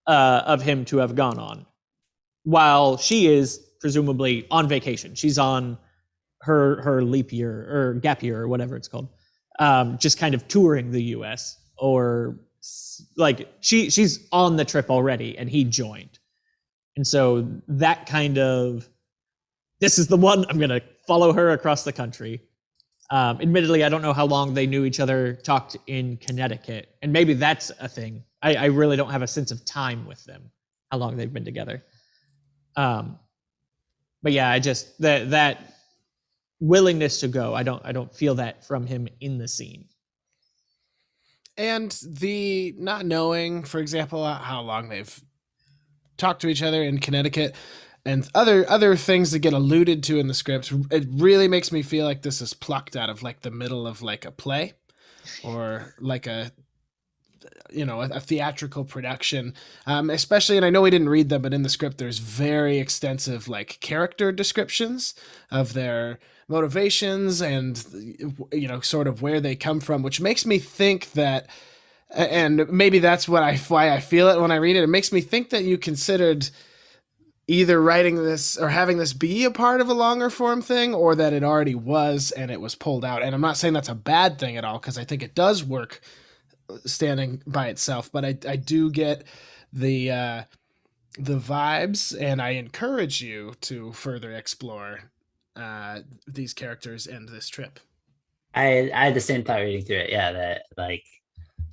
S9: of him to have gone on, while she is presumably on vacation. She's on her leap year or gap year or whatever it's called, just kind of touring the U.S. or she's on the trip already and he joined, and so that kind of, this is the one, I'm gonna follow her across the country. Admittedly, I don't know how long they knew each other, talked in Connecticut, and maybe that's a thing. I really don't have a sense of time with them, how long they've been together. But yeah, I just that willingness to go, I don't feel that from him in the scene.
S3: And the not knowing, for example, how long they've talked to each other in Connecticut, and other things that get alluded to in the script, it really makes me feel like this is plucked out of the middle of a play, or a theatrical production. Especially, and I know we didn't read them, but in the script there's very extensive character descriptions of their motivations and sort of where they come from, which makes me think that, and maybe that's why I feel it when I read it. It makes me think that you considered either writing this or having this be a part of a longer form thing, or that it already was and it was pulled out. And I'm not saying that's a bad thing at all, because I think it does work standing by itself, but I do get the vibes, and I encourage you to further explore these characters and this trip.
S2: I had the same thought reading through it. Yeah, that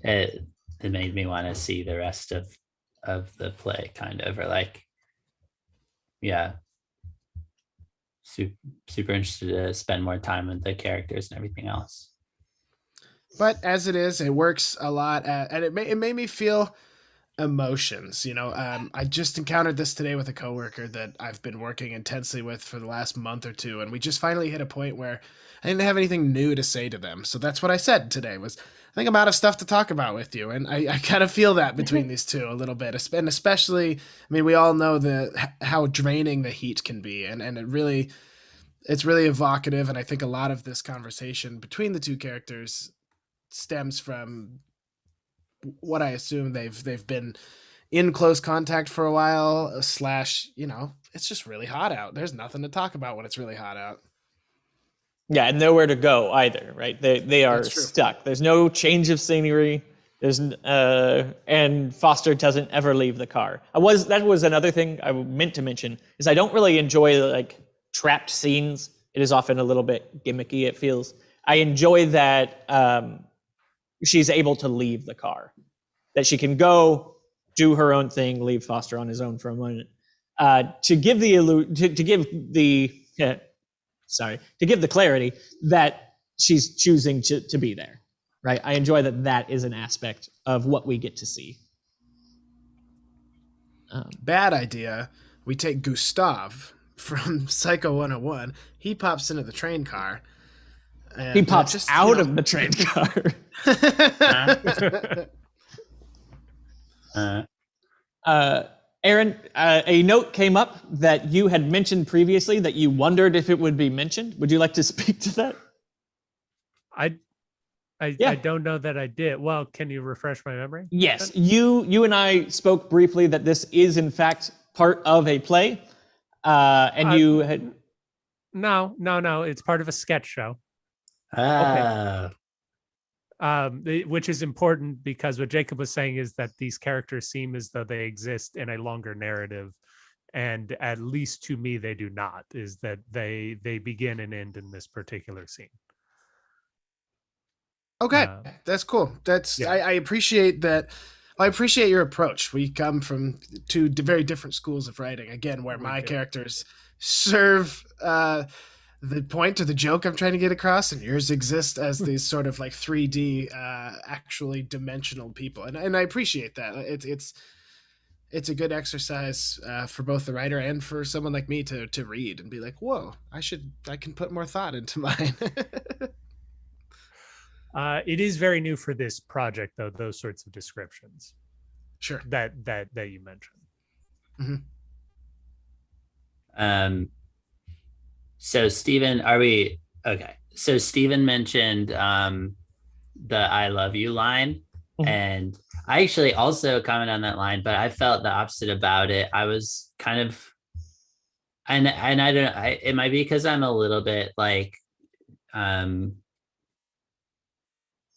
S2: it made me want to see the rest of the play, kind of, or super interested to spend more time with the characters and everything else.
S3: But as it is, it works a lot, and it made me feel emotions. I just encountered this today with a coworker that I've been working intensely with for the last month or two, and we just finally hit a point where I didn't have anything new to say to them. So that's what I said today was, I think I'm out of stuff to talk about with you. And I kind of feel that between these two a little bit. And especially, we all know how draining the heat can be. And it's really evocative. And I think a lot of this conversation between the two characters stems from what I assume they've been in close contact for a while, / it's just really hot out. There's nothing to talk about when it's really hot out.
S9: Yeah, and nowhere to go either, right? They are stuck. There's no change of scenery. And Foster doesn't ever leave the car. That was another thing I meant to mention, is I don't really enjoy trapped scenes. It is often a little bit gimmicky, it feels. I enjoy that she's able to leave the car, that she can go do her own thing, leave Foster on his own for a moment, to give the clarity that she's choosing to be there, right? I enjoy that is an aspect of what we get to see.
S3: Bad idea. We take Gustav from SYCO 101. He pops into the train car. And
S9: he pops out of the train car. Aaron, a note came up that you had mentioned previously that you wondered if it would be mentioned. Would you like to speak to that?
S1: I don't know that I did. Well, can you refresh my memory?
S9: Yes, you and I spoke briefly that this is in fact part of a play, and you had.
S1: No. It's part of a sketch show.
S2: Okay.
S1: Which is important because what Jacob was saying is that these characters seem as though they exist in a longer narrative and at least to me they do not, is that they begin and end in this particular scene.
S3: Okay,
S1: Um,
S3: that's cool. That's
S1: yeah.
S3: I appreciate that. I appreciate your approach. We come from two very different schools of writing. Again, where
S1: We
S3: my
S1: do.
S3: characters serve the point or the joke I'm trying to get across, and yours exist as these sort of like 3D, actually dimensional people. And I appreciate that. It's a good exercise for both the writer and for someone like me to read and be like, whoa, I can put more thought into mine.
S1: It is very new for this project, though, those sorts of descriptions
S3: Sure.
S1: that you mentioned.
S3: Mm-hmm.
S2: So Stephen, okay? So Stephen mentioned the "I love you" line, and I actually also comment on that line, but I felt the opposite about it. I was kind of, and I don't know, it might be because I'm a little bit like, I don't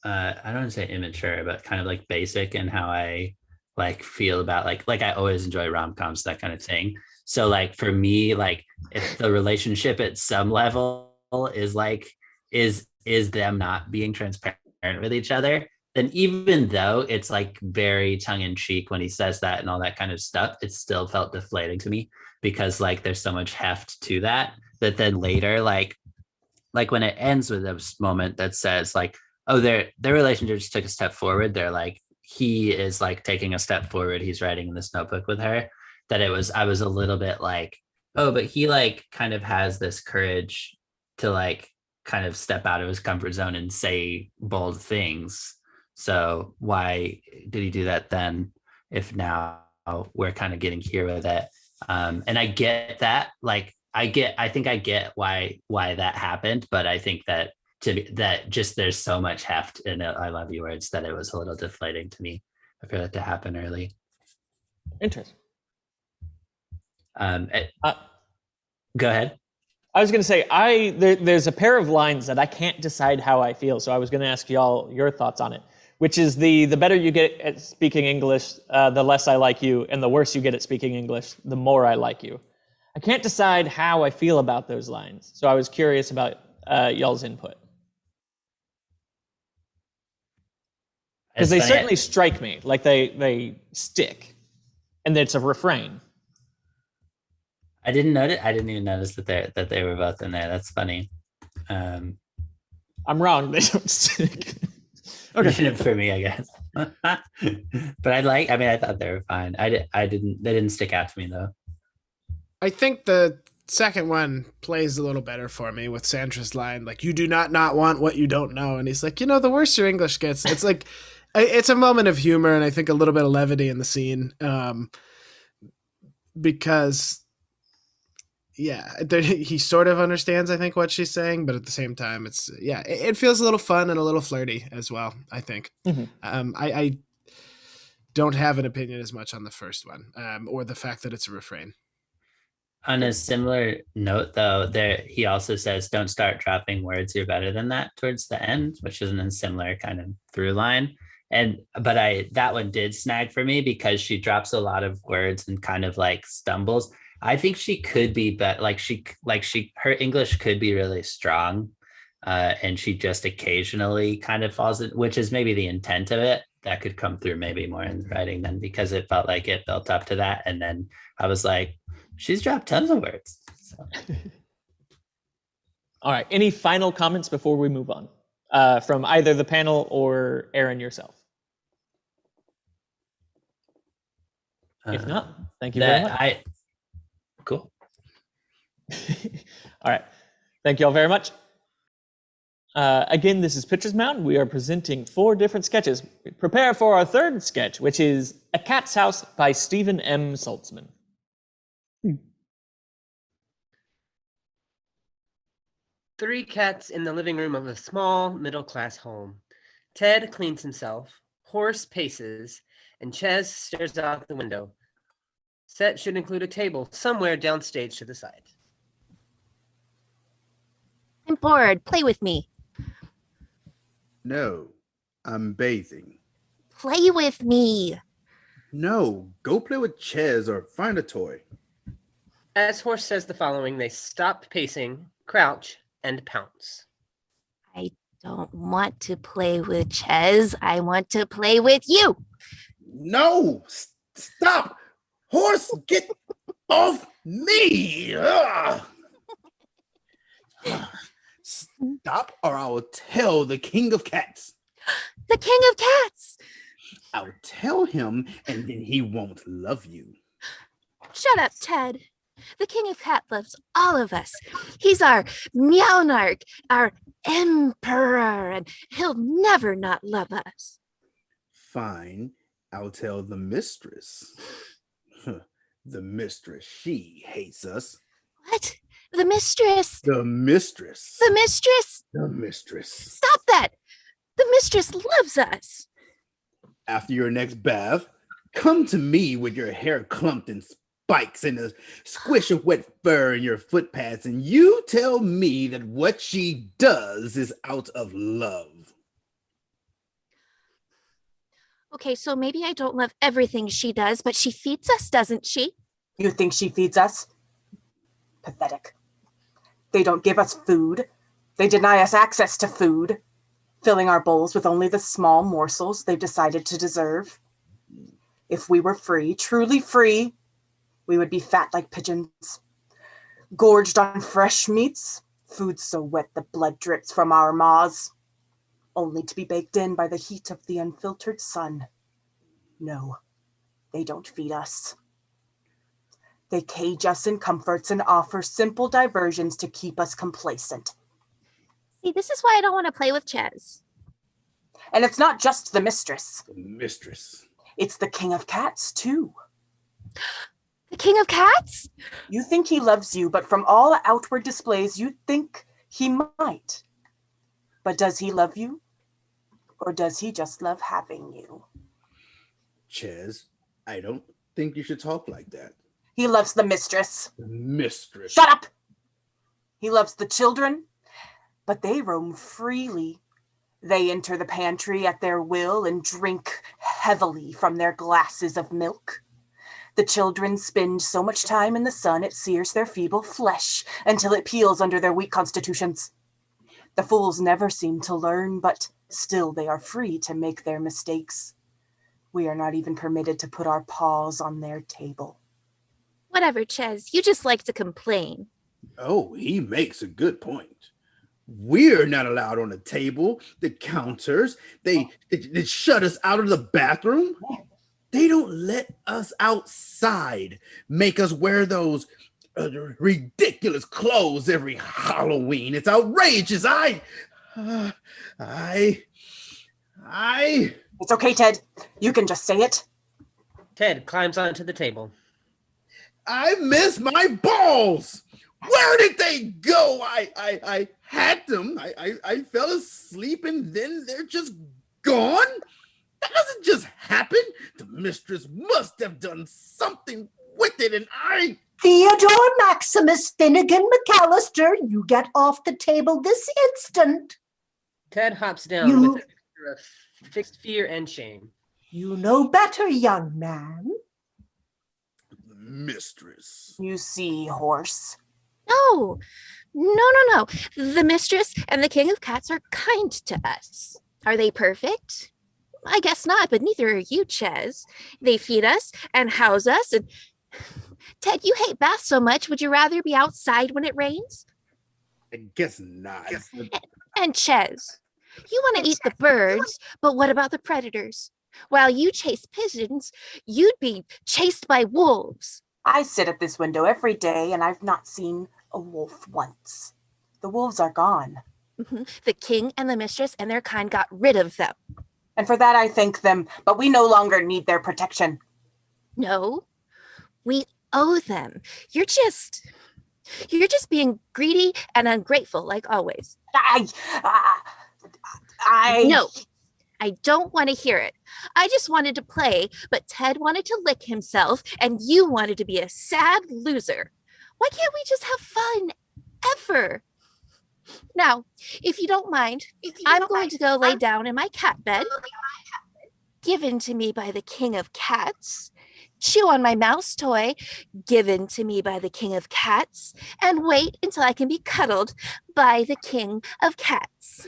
S2: want to say immature, but kind of like basic in how I like feel about like I always enjoy rom-coms, that kind of thing. So like for me, like if the relationship at some level is like is them not being transparent with each other, then even though it's like very tongue-in-cheek when he says that and all that kind of stuff, it still felt deflating to me, because like there's so much heft to that then later like when it ends with this moment that says like, oh, their relationship just took a step forward. They're like, he is like taking a step forward. He's writing in this notebook with her. I was a little bit like, oh, but he like kind of has this courage to like kind of step out of his comfort zone and say bold things. So why did he do that then, if now we're kind of getting here with it? And I get that, like, I think I get why that happened, but I think that just there's so much heft in it, "I love you" words, that it was a little deflating to me for that to happen early.
S9: Interesting.
S2: Go ahead.
S9: I was going to say, there's a pair of lines that I can't decide how I feel, so I was going to ask y'all your thoughts on it, which is the better you get at speaking English, the less I like you, and the worse you get at speaking English, the more I like you. I can't decide how I feel about those lines, so I was curious about y'all's input. Because they certainly strike me, like they stick, and it's a refrain.
S2: I didn't even notice that they were both in there. That's funny.
S9: I'm wrong. They don't stick.
S2: Okay, for me, I guess. But I thought they were fine. They didn't stick out to me though.
S3: I think the second one plays a little better for me with Sandra's line, like, "You do not want what you don't know," and he's like, the worse your English gets. It's like, it's a moment of humor and I think a little bit of levity in the scene, because. Yeah, he sort of understands, I think, what she's saying, but at the same time, it feels a little fun and a little flirty as well, I think.
S9: Mm-hmm.
S3: I don't have an opinion as much on the first one, or the fact that it's a refrain.
S2: On a similar note, though, he also says, "Don't start dropping words, you're better than that," towards the end, which is a similar kind of through line. But that one did snag for me because she drops a lot of words and kind of like stumbles. I think she could be better. Her English could be really strong, and she just occasionally kind of falls in, which is maybe the intent of it. That could come through maybe more in the writing then, because it felt like it built up to that, and then I was like, she's dropped tons of words. So.
S9: All right. Any final comments before we move on, from either the panel or Aaron yourself? If not, thank you very much.
S2: Cool.
S9: All right. Thank you all very much. Again, this is Pitcher's Mound. We are presenting 4 different sketches. Prepare for our third sketch, which is A Cat's House by Stephen M. Saltsman.
S6: 3 cats in the living room of a small middle-class home. Ted cleans himself, Horace paces, and Chez stares out the window. Set should include a table somewhere downstage to the side.
S8: I'm bored. Play with me.
S7: No, I'm bathing.
S8: Play with me.
S7: No, go play with Chez or find a toy.
S6: As Horse says the following, they stop pacing, crouch, and pounce.
S8: I don't want to play with Chez. I want to play with you.
S7: No, stop. Horse, get off me. Ugh. Stop, or I will tell the king of cats.
S8: The king of cats.
S7: I'll tell him, and then he won't love you.
S8: Shut up, Ted. The king of cat loves all of us. He's our meownarch, our emperor, and he'll never not love us.
S7: Fine, I'll tell the mistress. The mistress, she hates us.
S8: What? The mistress?
S7: The mistress.
S8: The mistress?
S7: The mistress.
S8: Stop that! The mistress loves us.
S7: After your next bath, come to me with your hair clumped in spikes and a squish of wet fur in your foot pads, and you tell me that what she does is out of love.
S8: Okay, so maybe I don't love everything she does, but she feeds us, doesn't she?
S4: You think she feeds us? Pathetic. They don't give us food. They deny us access to food, filling our bowls with only the small morsels they've decided to deserve. If we were free, truly free, we would be fat like pigeons, gorged on fresh meats, food so wet the blood drips from our maws, only to be baked in by the heat of the unfiltered sun. No, they don't feed us. They cage us in comforts and offer simple diversions to keep us complacent.
S8: See, this is why I don't want to play with Chez.
S4: And it's not just the mistress.
S7: The mistress.
S4: It's the king of cats, too.
S8: The king of cats?
S4: You think he loves you, but from all outward displays, you think he might. But does he love you? Or does he just love having you?
S7: Chez, I don't think you should talk like that.
S4: He loves the mistress.
S7: The mistress.
S4: Shut up! He loves the children, but they roam freely. They enter the pantry at their will and drink heavily from their glasses of milk. The children spend so much time in the sun it sears their feeble flesh until it peels under their weak constitutions. The fools never seem to learn, but still they are free to make their mistakes. We are not even permitted to put our paws on their table.
S8: Whatever, Chez. You just like to complain.
S7: Oh, he makes a good point. We're not allowed on the table, the counters. They shut us out of the bathroom. They don't let us outside, make us wear those ridiculous clothes every Halloween. It's outrageous.
S4: It's okay, Ted. You can just say it.
S6: Ted climbs onto the table.
S7: I miss my balls. Where did they go? I had them. I fell asleep and then they're just gone. That doesn't just happen. The mistress must have done something with it, and I...
S5: Theodore Maximus Finnegan McAllister, you get off the table this instant.
S6: Ted hops down with a mixture of fixed fear and shame.
S5: You know better, young man.
S7: Mistress.
S4: You see, horse.
S8: No. The mistress and the king of cats are kind to us. Are they perfect? I guess not, but neither are you, Chez. They feed us and house us. And Ted, you hate baths so much. Would you rather be outside when it rains?
S7: I guess not.
S8: And Chez, you want to eat the birds, but what about the predators? While you chase pigeons, you'd be chased by wolves.
S4: I sit at this window every day and I've not seen a wolf once. The wolves are gone.
S8: The king and the mistress and their kind got rid of them.
S4: And for that I thank them, but we no longer need their protection.
S8: No, we owe them. You're just being greedy and ungrateful like always. No, I don't want to hear it. I just wanted to play, but Ted wanted to lick himself and you wanted to be a sad loser. Why can't we just have fun ever? Now, if you don't mind, I'm going to go lay down in my cat bed, given to me by the king of cats. chew on my mouse toy given to me by the king of cats, and wait until I can be cuddled by the king of cats.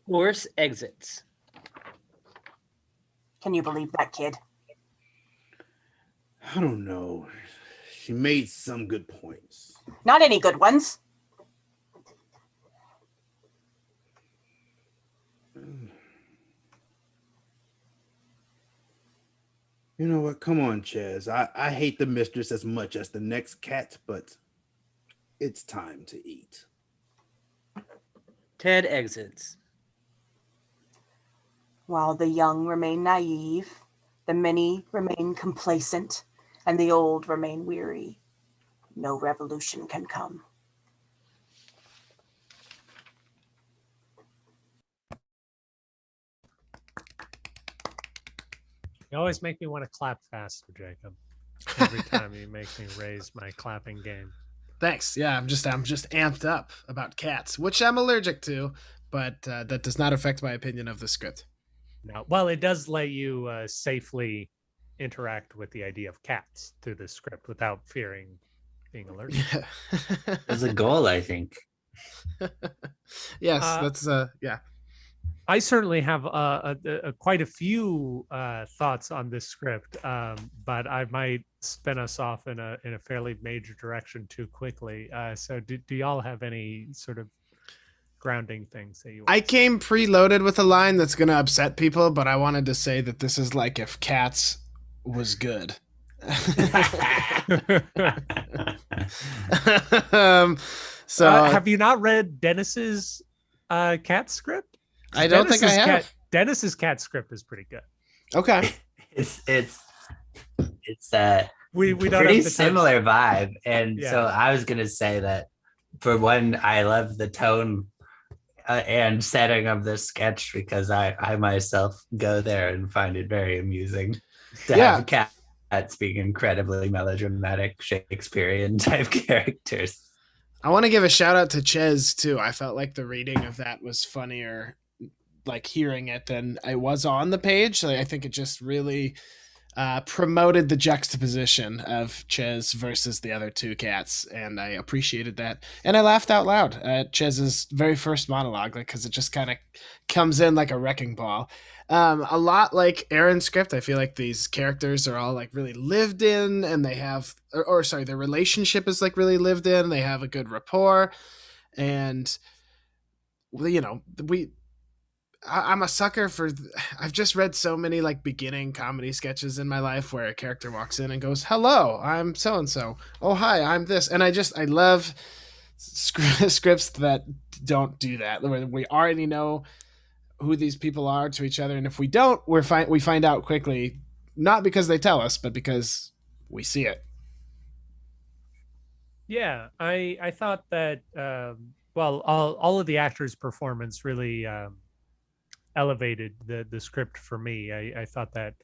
S6: Horse exits.
S4: Can you believe that kid?
S7: I don't know. She made some good points.
S4: Not any good ones.
S7: You know what? Come on, Chez. I hate the mistress as much as the next cat, but it's time to eat.
S6: Ted exits.
S4: While the young remain naive, the many remain complacent, and the old remain weary, no revolution can come.
S1: You always make me want to clap faster, Jacob. Every time you make me raise my clapping game.
S3: Thanks. Yeah, I'm just amped up about cats, which I'm allergic to, but that does not affect my opinion of the script.
S1: No, well, it does let you safely interact with the idea of cats through the script without fearing being allergic.
S2: There's a goal, I think.
S3: Yes, that's yeah.
S1: I certainly have quite a few thoughts on this script, but I might spin us off in a fairly major direction too quickly. So do y'all have any sort of grounding things that you want
S3: I came preloaded with a line that's going to upset people, but I wanted to say that this is like if Cats was good. So
S1: have you not read Dennis's cat script?
S3: I don't think I have.
S1: Dennis's cat script is pretty good.
S3: Okay.
S2: It's
S1: we don't
S2: pretty
S1: have the
S2: similar vibe, and
S1: Yeah.
S2: so I was gonna say that for one, I love the tone and setting of this sketch because I myself go there and find it very amusing to have cats being incredibly melodramatic Shakespearean type characters.
S3: I want to give a shout out to Chez too. I felt like the reading of that was funnier, like hearing it, than I was on the page. Like, I think it just really promoted the juxtaposition of Chez versus the other two cats, and I appreciated that. And I laughed out loud at Chez's very first monologue, like because it just kind of comes in like a wrecking ball. A lot like Aaron's script, I feel like these characters are all like really lived in, and they have, or sorry, their relationship is like really lived in. They have a good rapport, and you know, I'm a sucker for. I've just read so many like beginning comedy sketches in my life where a character walks in and goes, "Hello, I'm so and so. Oh, hi, I'm this," and I love scripts that don't do that. Where we already know who these people are to each other, and if we don't, we find out quickly, not because they tell us, but because we see it.
S1: Yeah, I thought that well, all of the actors' performance really elevated the script for me. I thought that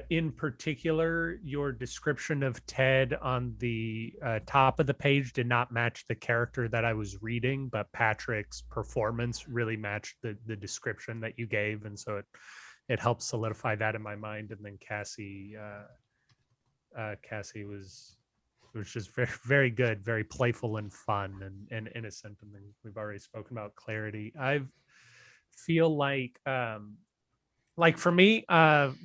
S1: in particular, your description of Ted on the top of the page did not match the character that I was reading, but Patrick's performance really matched the description that you gave, and so it helped solidify that in my mind. And then Cassie was just very, very good, very playful and fun and innocent. And then we've already spoken about clarity. I feel like for me,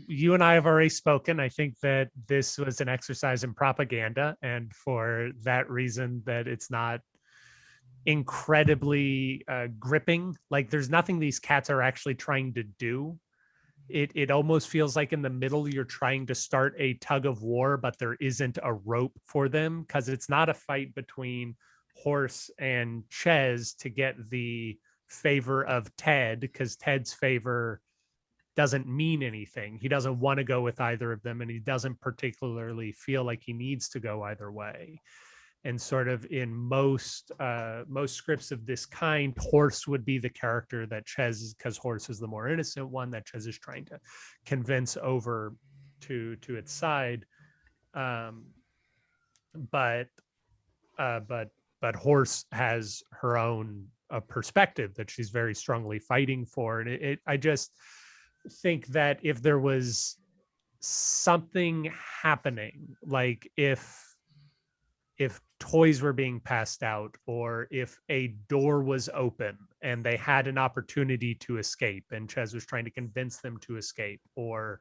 S1: you and I have already spoken. I think that this was an exercise in propaganda, and for that reason that it's not incredibly gripping. Like there's nothing these cats are actually trying to do. It almost feels like in the middle you're trying to start a tug of war, but there isn't a rope for them, because it's not a fight between Horse and Chez to get the favor of Ted, because Ted's favor doesn't mean anything. He doesn't want to go with either of them, and he doesn't particularly feel like he needs to go either way. And sort of in most scripts of this kind, Horse would be the character that Chez, because Horse is the more innocent one, that Chez is trying to convince over to its side. But Horse has her own perspective that she's very strongly fighting for, and I just think that if there was something happening, like if toys were being passed out, or if a door was open and they had an opportunity to escape and Chez was trying to convince them to escape, or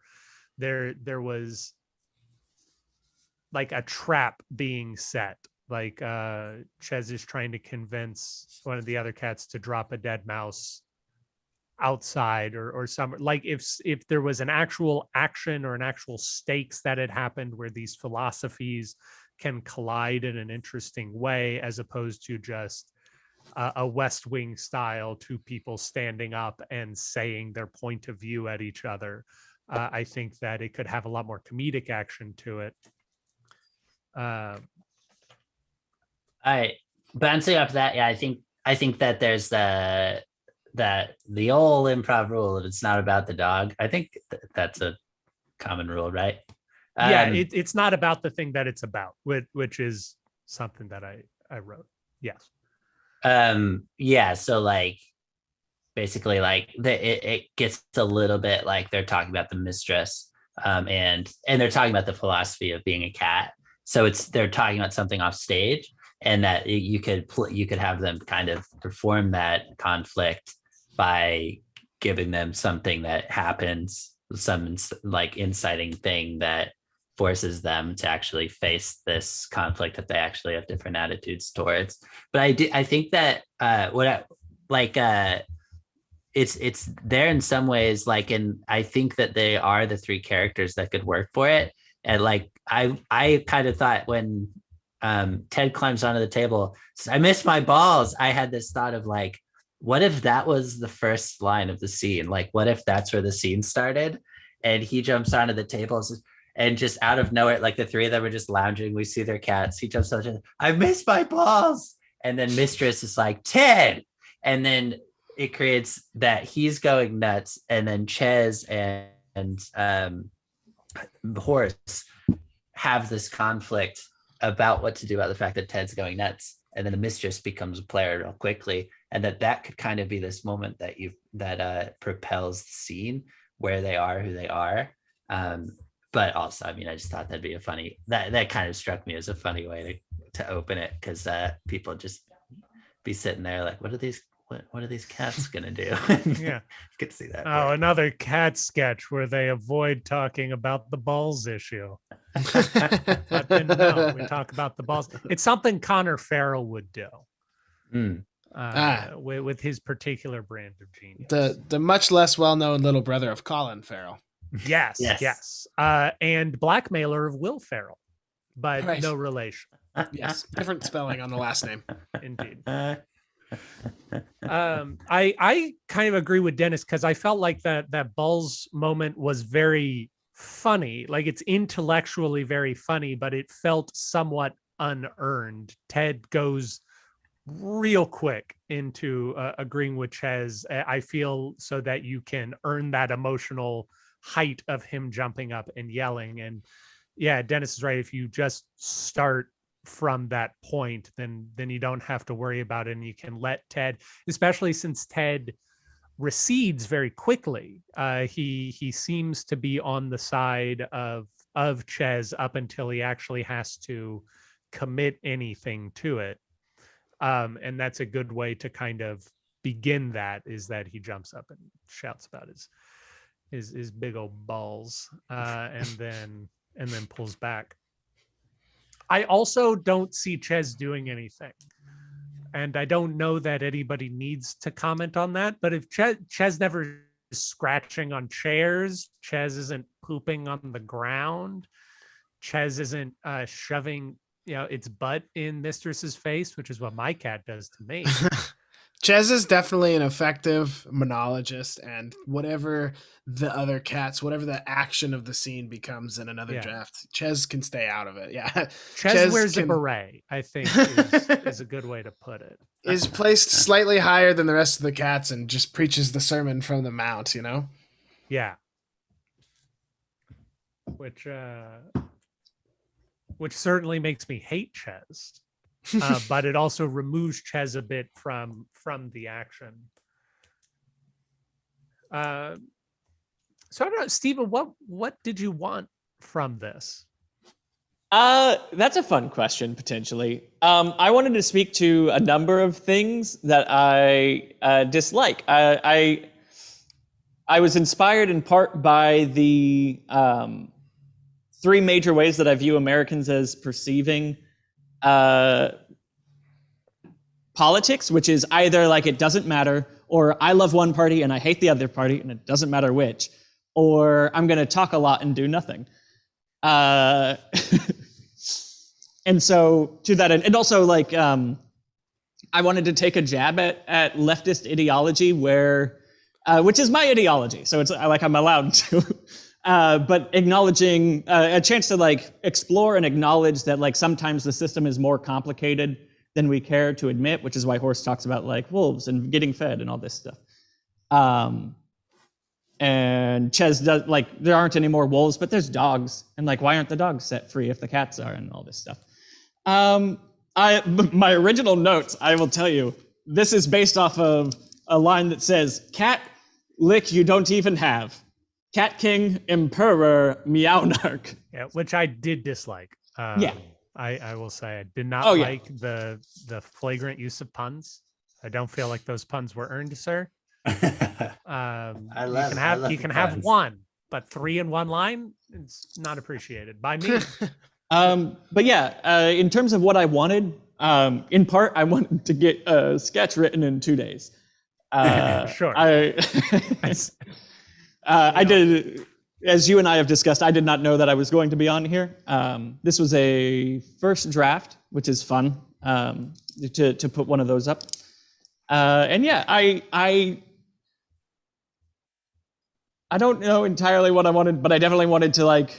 S1: there was like a trap being set, like Chez is trying to convince one of the other cats to drop a dead mouse outside, or some, like if there was an actual action or an actual stakes that had happened where these philosophies can collide in an interesting way, as opposed to just a West Wing style, two people standing up and saying their point of view at each other. I think that it could have a lot more comedic action to it.
S2: Bouncing off that, yeah, I think that there's the old improv rule that it's not about the dog. I think that's a common rule, right?
S1: Yeah, it's not about the thing that it's about, which is something that I wrote. Yes.
S2: Yeah, so like basically like it gets a little bit like they're talking about the mistress, and they're talking about the philosophy of being a cat. So they're talking about something off stage, and that you could have them kind of perform that conflict by giving them something that happens, some like inciting thing that forces them to actually face this conflict that they actually have different attitudes towards. But I think that it's there in some ways, like, and I think that they are the three characters that could work for it. And like I kind of thought when Ted climbs onto the table, I miss my balls, I had this thought of like, what if that was the first line of the scene? Like, what if that's where the scene started and he jumps onto the table and just out of nowhere, like the three of them are just lounging, we see their cats, he jumps on, I miss my balls, and then Mistress is like, Ted, and then it creates that he's going nuts, and then Chez and Horace have this conflict about what to do about the fact that Ted's going nuts, and then the Mistress becomes a player real quickly, and that could kind of be this moment that propels the scene where they are who they are. But also, I mean, I just thought that'd be a funny, that kind of struck me as a funny way to open it, because people just be sitting there like, what are these cats gonna do?
S1: Yeah.
S2: Good to see that.
S1: Oh, another cat sketch where they avoid talking about the balls issue. But then no, we talk about the balls. It's something Connor Farrell would do. With his particular brand of genius.
S3: The much less well-known little brother of Colin Farrell.
S1: Yes. And blackmailer of Will Ferrell, but
S3: Right.
S1: no relation.
S3: Yes, different spelling on the last name.
S1: Indeed. I kind of agree with Dennis, because I felt like that balls moment was very funny. Like, it's intellectually very funny, but it felt somewhat unearned. Ted goes real quick into agreeing with Chez, I feel, so that you can earn that emotional height of him jumping up and yelling. And yeah, Dennis is right. If you just start from that point, then you don't have to worry about it, and you can let Ted, especially since Ted recedes very quickly. He seems to be on the side of Chez up until he actually has to commit anything to it. And that's a good way to kind of begin that, is that he jumps up and shouts about his big old balls, and then pulls back. I also don't see Chez doing anything, and I don't know that anybody needs to comment on that. But if Chez never is scratching on chairs, Chez isn't pooping on the ground, Chez isn't shoving its butt in Mistress's face, which is what my cat does to me.
S3: Chez is definitely an effective monologist, and whatever the other cats, whatever the action of the scene becomes in another draft, Chez can stay out of it. Yeah.
S1: Chez wears a beret, I think, is a good way to put it.
S3: Is placed slightly higher than the rest of the cats and just preaches the sermon from the mount,
S1: Yeah. Which certainly makes me hate Chez. But it also removes Chez a bit from the action. So I don't know, Stephen, what did you want from this?
S9: That's a fun question, potentially. I wanted to speak to a number of things that I dislike. I was inspired in part by the 3 major ways that I view Americans as perceiving politics, which is either like it doesn't matter, or I love one party and I hate the other party and it doesn't matter which, or I'm going to talk a lot and do nothing. And so to that end, and also like I wanted to take a jab at leftist ideology where which is my ideology, so it's like I'm allowed to but acknowledging a chance to like explore and acknowledge that like sometimes the system is more complicated than we care to admit, which is why Horst talks about like wolves and getting fed and all this stuff. And Chez does, like, there aren't any more wolves, but there's dogs. And like, why aren't the dogs set free if the cats are, and all this stuff? My original notes, I will tell you, this is based off of a line that says, "Cat lick you don't even have. Cat King Emperor Meownarch."
S1: Yeah, which I did dislike.
S9: Yeah.
S1: I will say I did not
S9: Oh, yeah.
S1: like the flagrant use of puns. I don't feel like those puns were earned, sir.
S2: I love
S1: You can
S2: the
S1: have
S2: puns.
S1: one, but 3 in one line, it's not appreciated by me.
S9: But yeah, in terms of what I wanted, in part, I wanted to get a sketch written in 2 days.
S1: Sure.
S9: I did, as you and I have discussed, I did not know that I was going to be on here. This was a first draft, which is fun to put one of those up. And yeah, I don't know entirely what I wanted, but I definitely wanted to like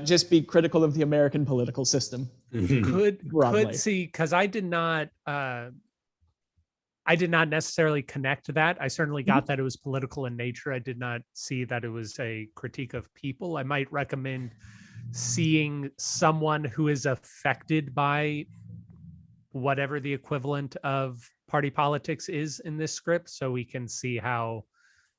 S9: just be critical of the American political system.
S1: Could see, because I did not necessarily connect to that. I certainly got that it was political in nature. I did not see that it was a critique of people. I might recommend seeing someone who is affected by whatever the equivalent of party politics is in this script, so we can see how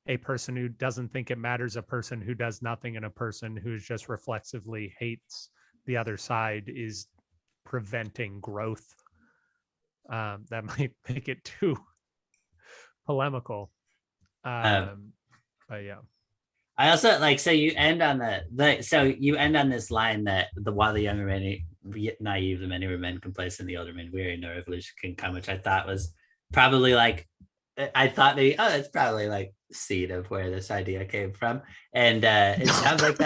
S1: a person who doesn't think it matters, a person who does nothing, and a person who just reflexively hates the other side is preventing growth. That might make it too polemical. But yeah.
S2: I also like, so you end on this line that while the younger men naive, the many were men complacent, the older men weary, no revolution can come, which I thought was probably like, I thought maybe, oh, it's probably like seed of where this idea came from. And it sounds like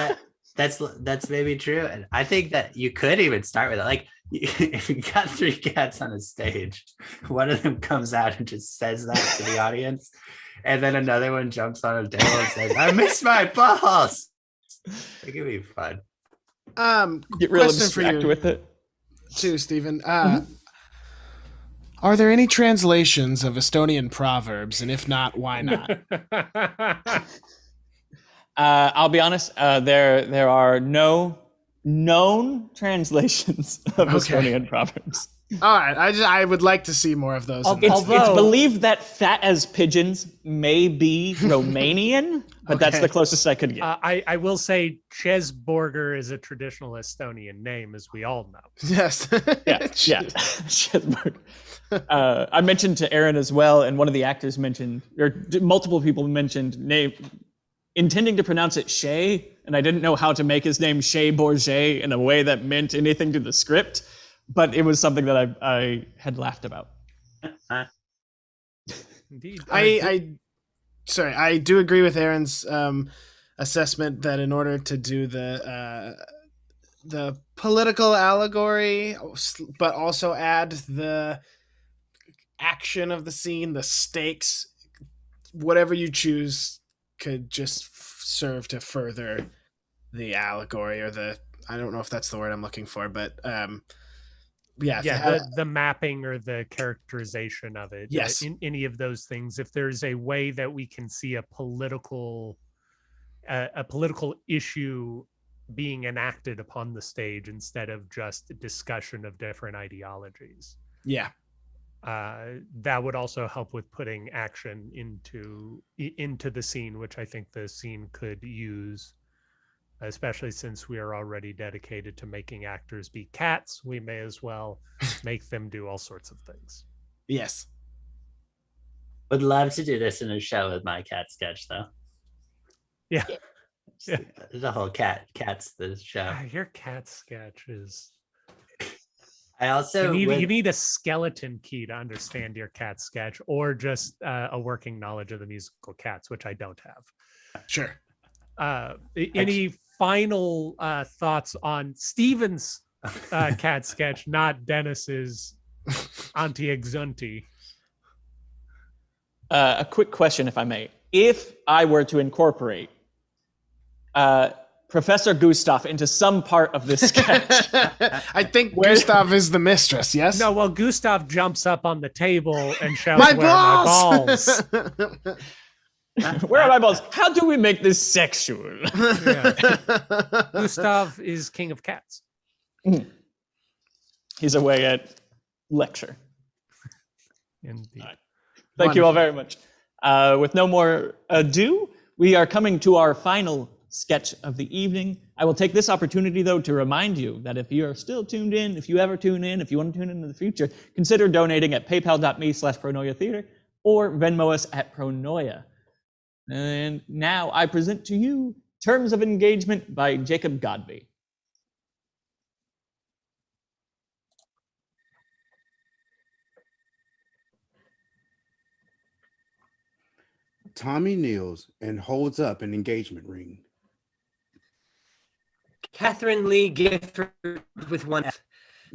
S2: that's maybe true. And I think that you could even start with it. Like, if you got 3 cats on a stage, one of them comes out and just says that to the audience, and then another one jumps on a table and says, "I miss my balls." It could be fun.
S9: Get real
S3: Question for
S9: abstract
S3: you
S9: with it.
S3: too, Stephen. Are there any translations of Estonian proverbs, and if not, why not?
S9: I'll be honest. There are no known translations of Estonian proverbs.
S3: All right, I would like to see more of those.
S9: It's believed that fat as pigeons may be Romanian, but that's the closest I could get.
S1: I will say Chesborger is a traditional Estonian name, as we all know.
S3: Yes.
S9: Yeah. Chesborger. I mentioned to Aaron as well, and one of the actors mentioned, or multiple people mentioned, intending to pronounce it Chez, and I didn't know how to make his name Chez Bourget in a way that meant anything to the script, but it was something that I had laughed about.
S1: Indeed.
S3: I do agree with Aaron's assessment that in order to do the political allegory, but also add the action of the scene, the stakes, whatever you choose could just serve to further the allegory, or I don't know if that's the word I'm looking for, but
S1: the mapping or the characterization of it.
S3: Yes.
S1: In any of those things, if there's a way that we can see a political issue being enacted upon the stage instead of just a discussion of different ideologies.
S3: Yeah.
S1: That would also help with putting action into the scene, which I think the scene could use Especially since we are already dedicated to making actors be cats, we may as well make them do all sorts of things.
S3: Yes.
S2: Would love to do this in a show with my cat sketch, though.
S1: Yeah. Yeah.
S2: The whole cat's the show.
S1: Your cat sketch is.
S2: I also
S1: you need a skeleton key to understand your cat sketch, or just a working knowledge of the musical Cats, which I don't have.
S3: Sure.
S1: Any final thoughts on Steven's cat sketch, not Dennis's Auntie Exunti?
S9: A quick question, if I may. If I were to incorporate Professor Gustav into some part of this sketch.
S3: I think Gustav is the mistress, yes?
S1: No, well, Gustav jumps up on the table and shouts,
S3: My
S1: "Where are my
S3: balls!"
S1: balls?"
S9: Where are my balls? How do we make this sexual?
S1: Yeah. Gustav is king of cats.
S9: He's away at lecture.
S1: Indeed.
S9: Right. Thank you all very much. With no more ado, we are coming to our final sketch of the evening. I will take this opportunity, though, to remind you that if you are still tuned in, if you ever tune in, if you want to tune in the future, consider donating at paypal.me/Pronoia Theater or Venmo us at Pronoia. And now I present to you Terms of Engagement by Jacob Godbey.
S7: Tommy kneels and holds up an engagement ring.
S6: Kathryn Leigh Gifford with one F.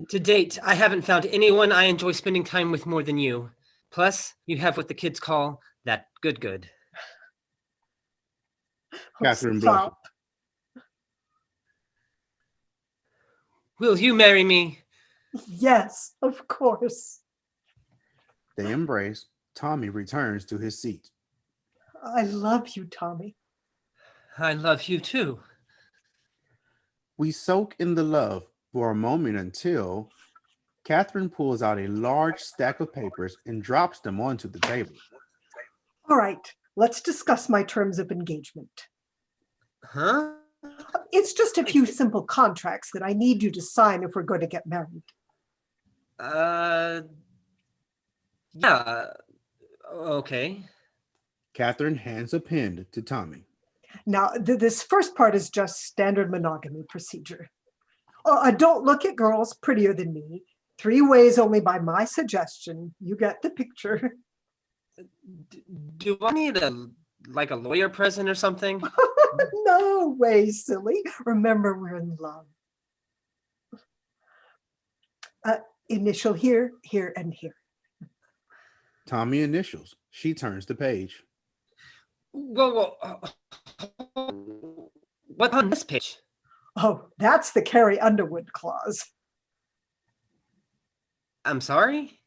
S6: To date, I haven't found anyone I enjoy spending time with more than you. Plus, you have what the kids call that good.
S7: Kathryn blushes.
S5: Stop.
S6: Will you marry me?
S5: Yes, of course.
S7: They embrace. Tommy returns to his seat.
S5: I love you, Tommy.
S6: I love you too.
S7: We soak in the love for a moment until Kathryn pulls out a large stack of papers and drops them onto the table.
S5: All right, let's discuss my terms of engagement.
S6: Huh?
S5: It's just a few simple contracts that I need you to sign if we're going to get married.
S6: Yeah. Okay.
S7: Kathryn hands a pen to Tommy.
S5: Now, this first part is just standard monogamy procedure. Don't look at girls prettier than me. 3 ways only by my suggestion. You get the picture.
S6: Do I need a lawyer present or something?
S5: No way, silly. Remember, we're in love. Initial here, here, and here.
S7: Tommy initials. She turns the page.
S6: Whoa. What's on this page?
S5: Oh, that's the Carrie Underwood clause.
S6: I'm sorry?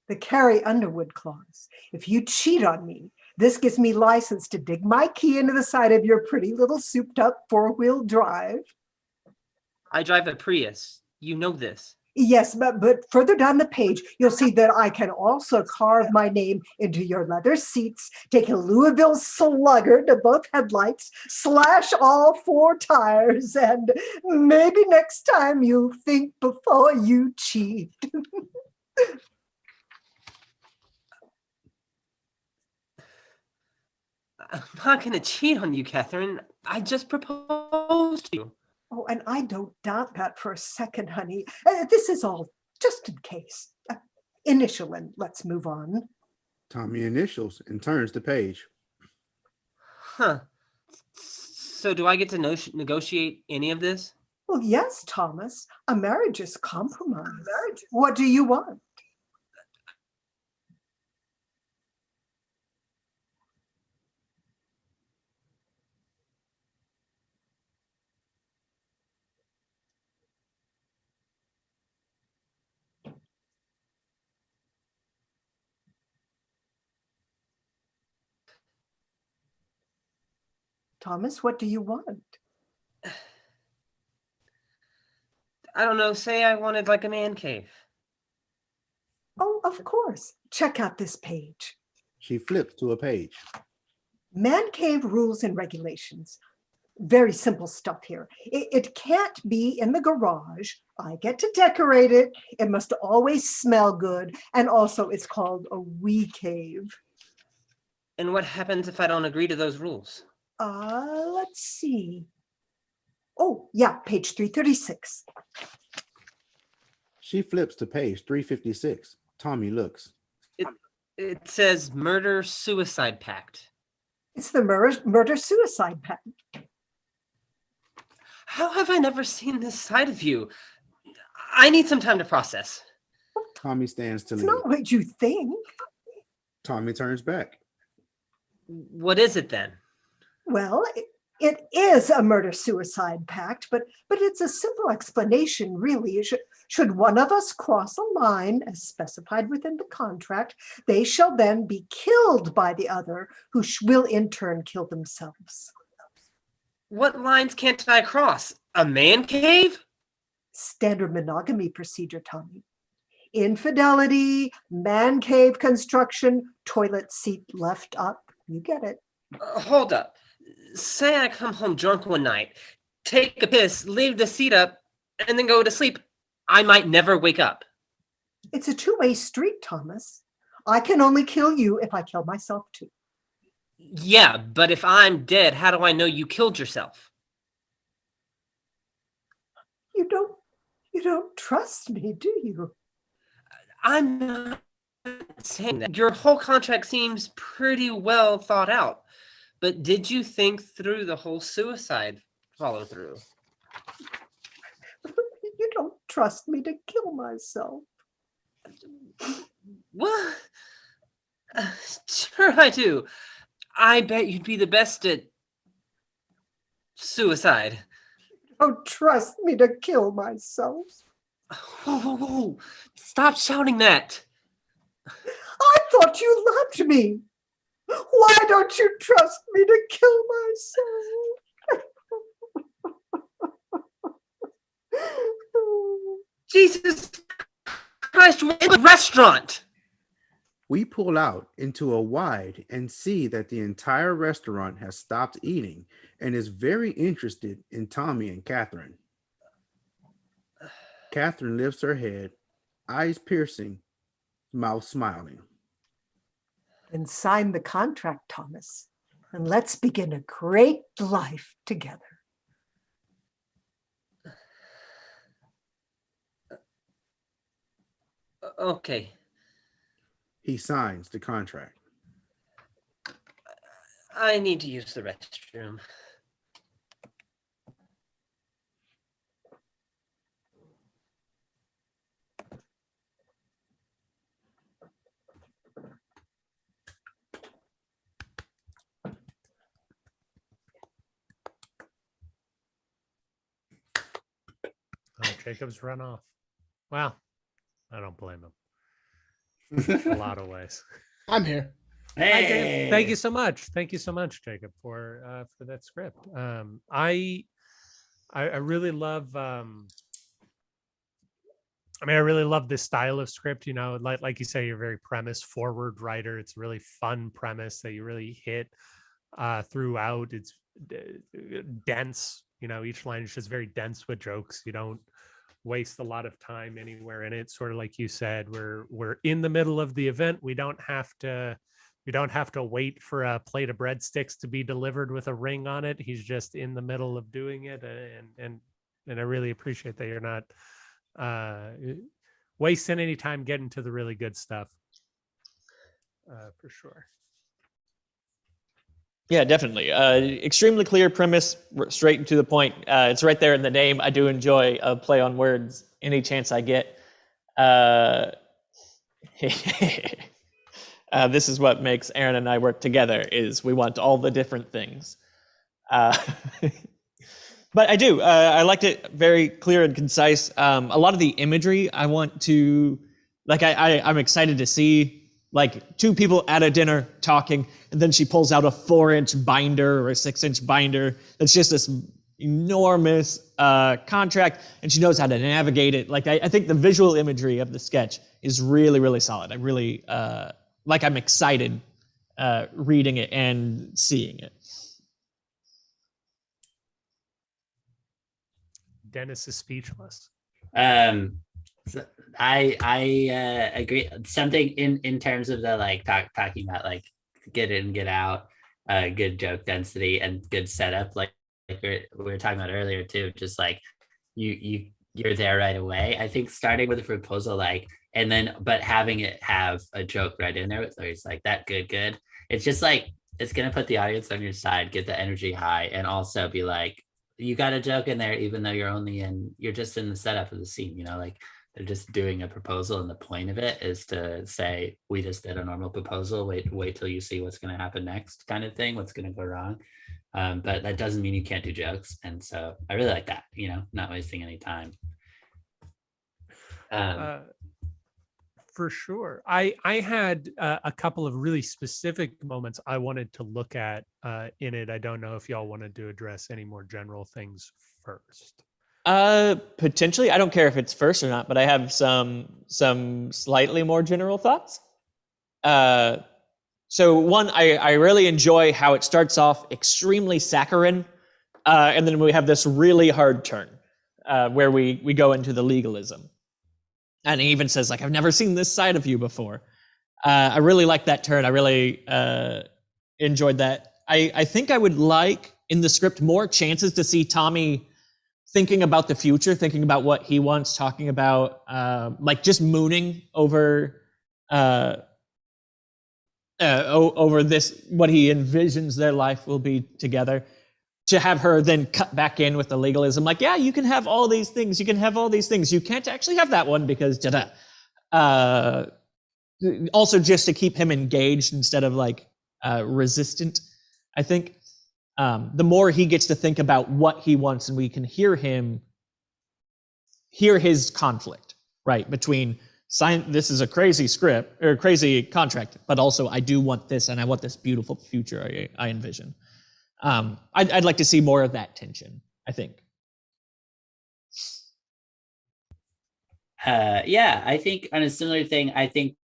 S5: The Carrie Underwood clause. If you cheat on me, this gives me license to dig my key into the side of your pretty little souped-up 4-wheel drive.
S6: I drive a Prius. You know this.
S5: Yes, but further down the page, you'll see that I can also carve my name into your leather seats, take a Louisville Slugger to both headlights, slash all 4 tires, and maybe next time you'll think before you cheat.
S6: I'm not going to cheat on you, Kathryn. I just proposed to you.
S5: Oh, and I don't doubt that for a second, honey. This is all just in case. Initial, and let's move on.
S7: Tommy initials and turns the page.
S6: Huh. So do I get to negotiate any of this?
S5: Well, yes, Thomas. A marriage is compromise. What do you want? Thomas, what do you want?
S6: I don't know. Say I wanted like a man cave.
S5: Oh, of course. Check out this page.
S7: She flips to a page.
S5: Man cave rules and regulations. very simple stuff here. It can't be in the garage. I get to decorate it. It must always smell good. And also it's called a wee cave.
S6: And what happens if I don't agree to those rules?
S5: Let's see. Oh, yeah, page 336.
S10: She flips to page 356. Tommy looks.
S6: It says murder-suicide pact.
S5: It's the murder-suicide pact.
S6: How have I never seen this side of you? I need some time to process.
S10: Tommy stands to
S5: It's
S10: leave.
S5: not what you think.
S10: Tommy turns back.
S6: What is it then?
S5: Well, it is a murder-suicide pact, but it's a simple explanation, really. Should one of us cross a line as specified within the contract, they shall then be killed by the other, who will in turn kill themselves.
S6: What lines can't I cross? A man cave?
S5: Standard monogamy procedure, Tommy. Infidelity, man cave construction, toilet seat left up. You get it.
S6: Hold up. Say I come home drunk one night, take a piss, leave the seat up, and then go to sleep. I might never wake up.
S5: It's a two-way street, Thomas. I can only kill you if I kill myself too.
S6: Yeah, but if I'm dead, how do I know you killed yourself?
S5: You don't trust me, do you?
S6: I'm not saying that. Your whole contract seems pretty well thought out. But did you think through the whole suicide follow through?
S5: You don't trust me to kill myself.
S6: What? Sure I do. I bet you'd be the best at suicide.
S5: Don't trust me to kill myself.
S6: Whoa, whoa, whoa. Stop shouting that.
S5: I thought you loved me. Why don't you trust me to kill myself?
S6: Jesus Christ, we're in a restaurant.
S10: We pull out into a wide and see that the entire restaurant has stopped eating and is very interested in Tommy and Kathryn. Kathryn lifts her head, eyes piercing, mouth smiling.
S5: Then sign the contract, Thomas, and let's begin a great life together.
S6: Okay.
S10: He signs the contract.
S6: I need to use the restroom.
S1: Oh, Jacob's run off. Well, I don't blame him. A lot of ways.
S3: I'm here.
S1: Hi, Jacob. Thank you so much. Thank you so much, Jacob, for that script. I really love. I really love this style of script. You know, like you say, you're a very premise forward writer. It's a really fun premise that you really hit throughout. It's dense. You know, each line is just very dense with jokes. You don't waste a lot of time anywhere in it. Sort of like you said, we're in the middle of the event. We don't have to wait for a plate of breadsticks to be delivered with a ring on it. He's just in the middle of doing it, and I really appreciate that you're not wasting any time getting to the really good stuff. For sure.
S9: Yeah, definitely. Extremely clear premise, straight and to the point. It's right there in the name. I do enjoy a play on words any chance I get. This is what makes Aaron and I work together, is we want all the different things. But I do. I liked it very clear and concise. A lot of the imagery I want to, like, I'm excited to see, like, two people at a dinner talking, and then she pulls out a 4-inch binder or a 6-inch binder. That's just this enormous contract, and she knows how to navigate it. Like, I think the visual imagery of the sketch is really, really solid. I really, I'm excited reading it and seeing it.
S1: Dennis is speechless.
S2: So I agree. Something in terms of the like talking about like get in, get out, good joke density and good setup. Like we were talking about earlier too. Just like you're there right away. I think starting with a proposal, like, and then but having it have a joke right in there, where it's like that good. It's just like it's gonna put the audience on your side, get the energy high, and also be like, you got a joke in there, even though you're just in the setup of the scene, you know, like they're just doing a proposal, and the point of it is to say, we just did a normal proposal. Wait till you see what's going to happen next, kind of thing. What's going to go wrong, but that doesn't mean you can't do jokes. And so I really like that. You know, not wasting any time.
S1: For sure. I had a couple of really specific moments I wanted to look at in it. I don't know if y'all wanted to address any more general things first.
S9: Potentially. I don't care if it's first or not, but I have some slightly more general thoughts. So one, I really enjoy how it starts off extremely saccharine, and then we have this really hard turn where we go into the legalism. And he even says, like, I've never seen this side of you before. I really like that turn. I really enjoyed that. I think I would like in the script more chances to see Tommy thinking about the future, thinking about what he wants, talking about like just mooning over over this, what he envisions their life will be together. To have her then cut back in with the legalism, like, yeah, you can have all these things, you can have all these things, you can't actually have that one because da-da. Also just to keep him engaged instead of like resistant, I think. The more he gets to think about what he wants, and we can hear his conflict, right? Between this is a crazy script or crazy contract, but also I do want this, and I want this beautiful future I envision. I'd like to see more of that tension, I think.
S2: Yeah, I think on a similar thing, I think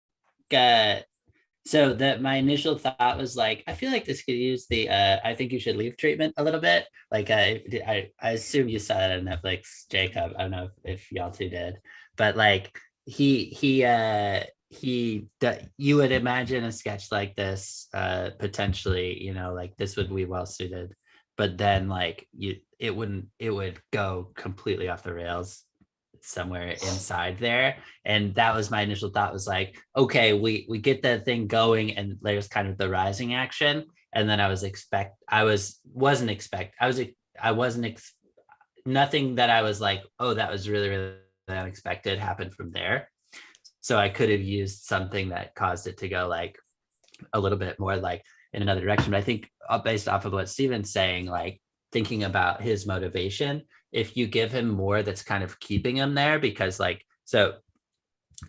S2: so that my initial thought was like, I feel like this could use the I think you should leave treatment a little bit. Like I assume you saw that on Netflix, Jacob. I don't know if y'all two did, but like you would imagine a sketch like this potentially, you know, like this would be well suited, but then like it would go completely off the rails somewhere inside there. And that was my initial thought, was like, okay, we get that thing going, and there's kind of the rising action, and then nothing that I was like, oh, that was really, really unexpected happened from there. So I could have used something that caused it to go like a little bit more like in another direction. But I think based off of what Steven's saying, like thinking about his motivation, if you give him more that's kind of keeping him there, because like, so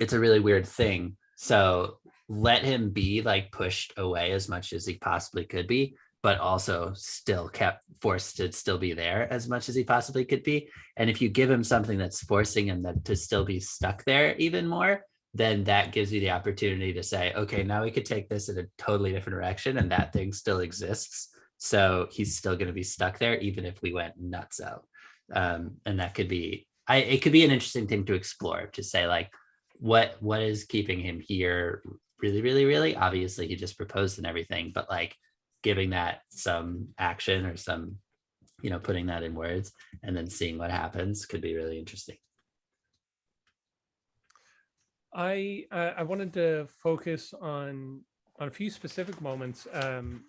S2: it's a really weird thing. So let him be like pushed away as much as he possibly could be, but also still kept forced to still be there as much as he possibly could be. And if you give him something that's forcing him to still be stuck there even more, then that gives you the opportunity to say, okay, now we could take this in a totally different direction, and that thing still exists. So he's still going to be stuck there, even if we went nutso. And that could be, it could be an interesting thing to explore, to say like, what is keeping him here really, really, really? Obviously, he just proposed and everything, but like giving that some action or some, you know, putting that in words and then seeing what happens could be really interesting.
S1: I wanted to focus on a few specific moments. I'm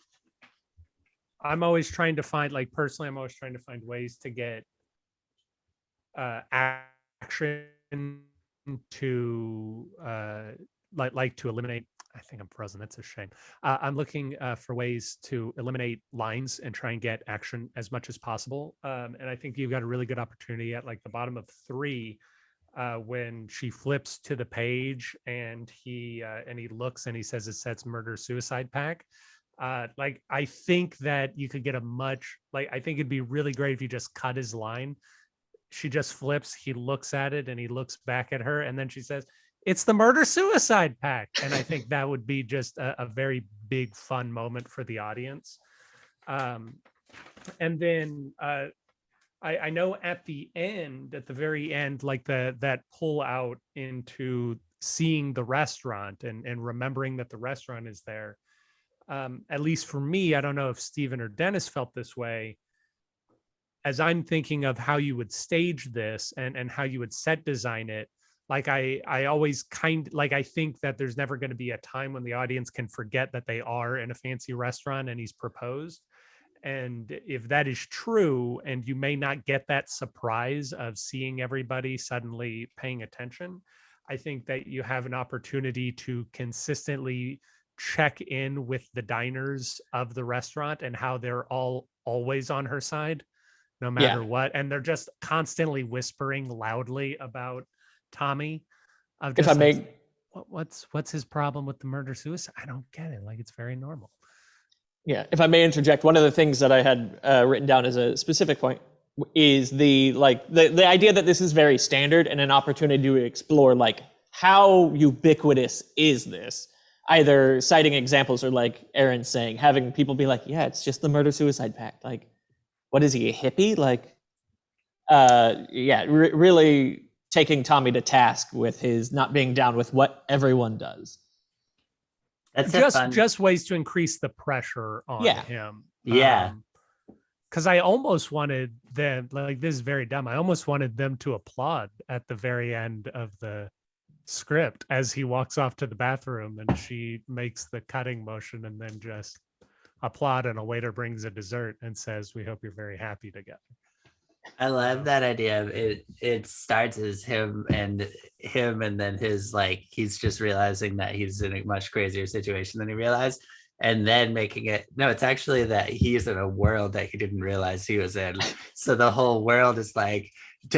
S1: always trying to find, like personally, I'm always trying to find ways to get action to like to eliminate. I think I'm frozen. That's a shame. I'm looking for ways to eliminate lines and try and get action as much as possible. And I think you've got a really good opportunity at like the bottom of 3. When she flips to the page and he looks and he says it says murder suicide pact. Like I think that you could get I think it'd be really great if you just cut his line. She just flips, he looks at it and he looks back at her, and then she says, it's the murder suicide pact. And I think that would be just a very big fun moment for the audience. And then I know at the very end, like that pull out into seeing the restaurant and remembering that the restaurant is there. At least for me, I don't know if Stephen or Dennis felt this way. As I'm thinking of how you would stage this and how you would set design it, like I always I think that there's never going to be a time when the audience can forget that they are in a fancy restaurant and he's proposed. And if that is true, and you may not get that surprise of seeing everybody suddenly paying attention, I think that you have an opportunity to consistently check in with the diners of the restaurant and how they're all always on her side, no matter what. And they're just constantly whispering loudly about Tommy.
S11: If I may,
S1: what's his problem with the murder suicide? I don't get it. Like, it's very normal.
S11: Yeah, if I may interject, one of the things that I had written down as a specific point is the idea that this is very standard and an opportunity to explore like how ubiquitous is this? Either citing examples or like Aaron saying, having people be like, yeah, it's just the murder-suicide pact. Like, what is he, a hippie? Like, really taking Tommy to task with his not being down with what everyone does.
S2: That's
S1: just ways to increase the pressure on him.
S2: Yeah.
S1: Because I almost wanted them, like, this is very dumb. I almost wanted them to applaud at the very end of the script as he walks off to the bathroom and she makes the cutting motion and then just applaud, and a waiter brings a dessert and says, "We hope you're very happy together."
S2: I love that idea of it. It starts as him and then his, like, he's just realizing that he's in a much crazier situation than he realized, and then making it, no, it's actually that he's in a world that he didn't realize he was in. So the whole world is like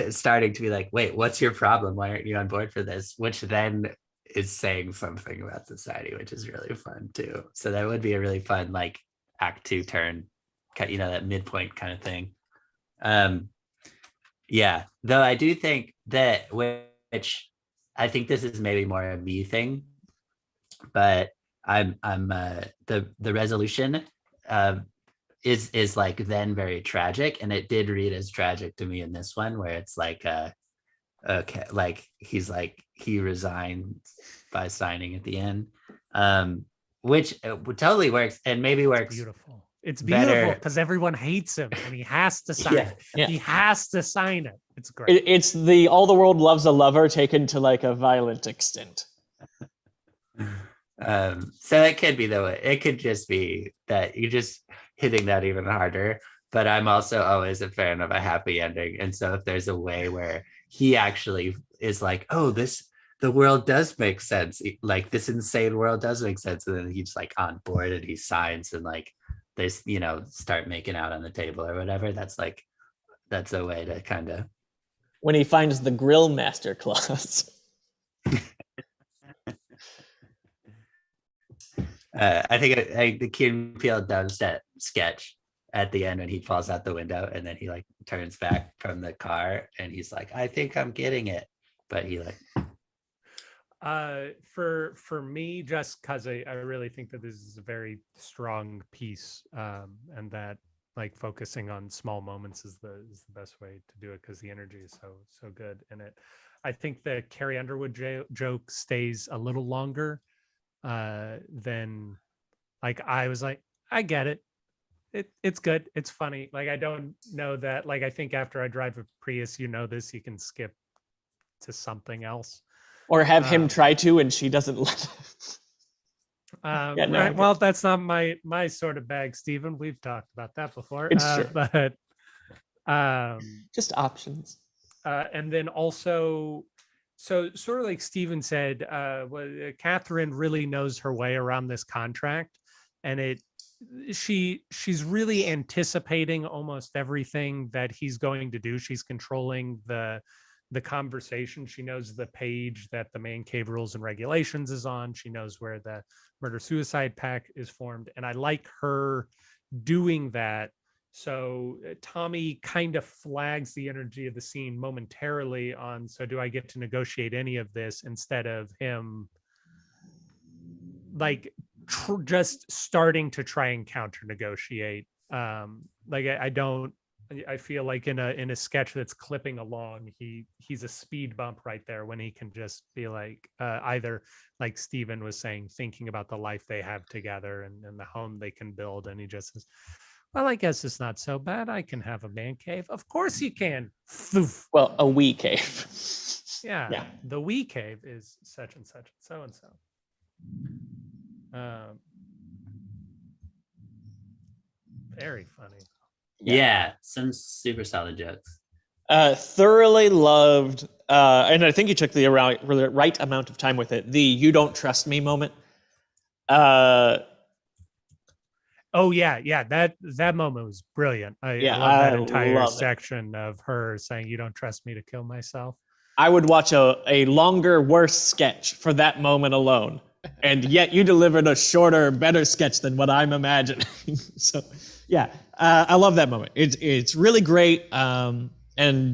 S2: starting to be like, wait, what's your problem? Why aren't you on board for this? Which then is saying something about society, which is really fun too. So that would be a really fun, like, act 2 turn, you know, that midpoint kind of thing. Yeah, though I do think that, which I think this is maybe more a me thing, but I'm the resolution is like then very tragic, and it did read as tragic to me in this one, where it's like okay, like he's like, he resigns by signing at the end, which totally works, and maybe works.
S1: Beautiful. It's beautiful because
S2: better.
S1: Everyone hates him and he has to sign it.
S11: Yeah.
S1: He has to sign it. It's great.
S11: It's the all the world loves a lover taken to like a violent extent.
S2: So it could be, though, it could just be that you're just hitting that even harder. But I'm also always a fan of a happy ending. And so if there's a way where he actually is like, oh, the world does make sense. Like, this insane world does make sense. And then he's like on board and he signs, and like, there's, you know, start making out on the table or whatever. That's a way to kind of.
S11: When he finds the grill master clause.
S2: I think the Key and Peele does that sketch at the end when he falls out the window, and then he like turns back from the car and he's like, I think I'm getting it. But he like.
S1: For me, just because I really think that this is a very strong piece, and that like focusing on small moments is the best way to do it, because the energy is so good in it. I think the Carrie Underwood joke stays a little longer than, like, I was like, I get it. It's good. It's funny. Like, I don't know that, like, I think after I drive a Prius, you know this, you can skip to something else.
S11: Or have him try to, and she doesn't let him.
S1: Right. Well, that's not my sort of bag, Stephen. We've talked about that before.
S11: It's true.
S1: But
S11: just options.
S1: And then also, so sort of like Stephen said, Kathryn really knows her way around this contract, and she's really anticipating almost everything that he's going to do. She's controlling the conversation. She knows the page that the Man Cave Rules and Regulations is on. She knows where the murder-suicide pact is formed. And I like her doing that. So Tommy kind of flags the energy of the scene momentarily on, so do I get to negotiate any of this, instead of him like just starting to try and counter negotiate. Like, I don't I feel like in a sketch that's clipping along, he's a speed bump right there when he can just be like either like Stephen was saying, thinking about the life they have together and the home they can build, and he just says, well, I guess it's not so bad. I can have a man cave. Of course you can. Foof.
S11: Well, a wee cave.
S1: Yeah. The wee cave is such and such and so and so. Very funny.
S2: Yeah, some super solid jokes.
S11: Thoroughly loved, and I think you took the right amount of time with it. The "you don't trust me" moment.
S1: Oh yeah. That moment was brilliant. I love that entire section of her saying, "You don't trust me to kill myself."
S11: I would watch a longer, worse sketch for that moment alone, and yet you delivered a shorter, better sketch than what I'm imagining. So, yeah, I love that moment. It's really great, and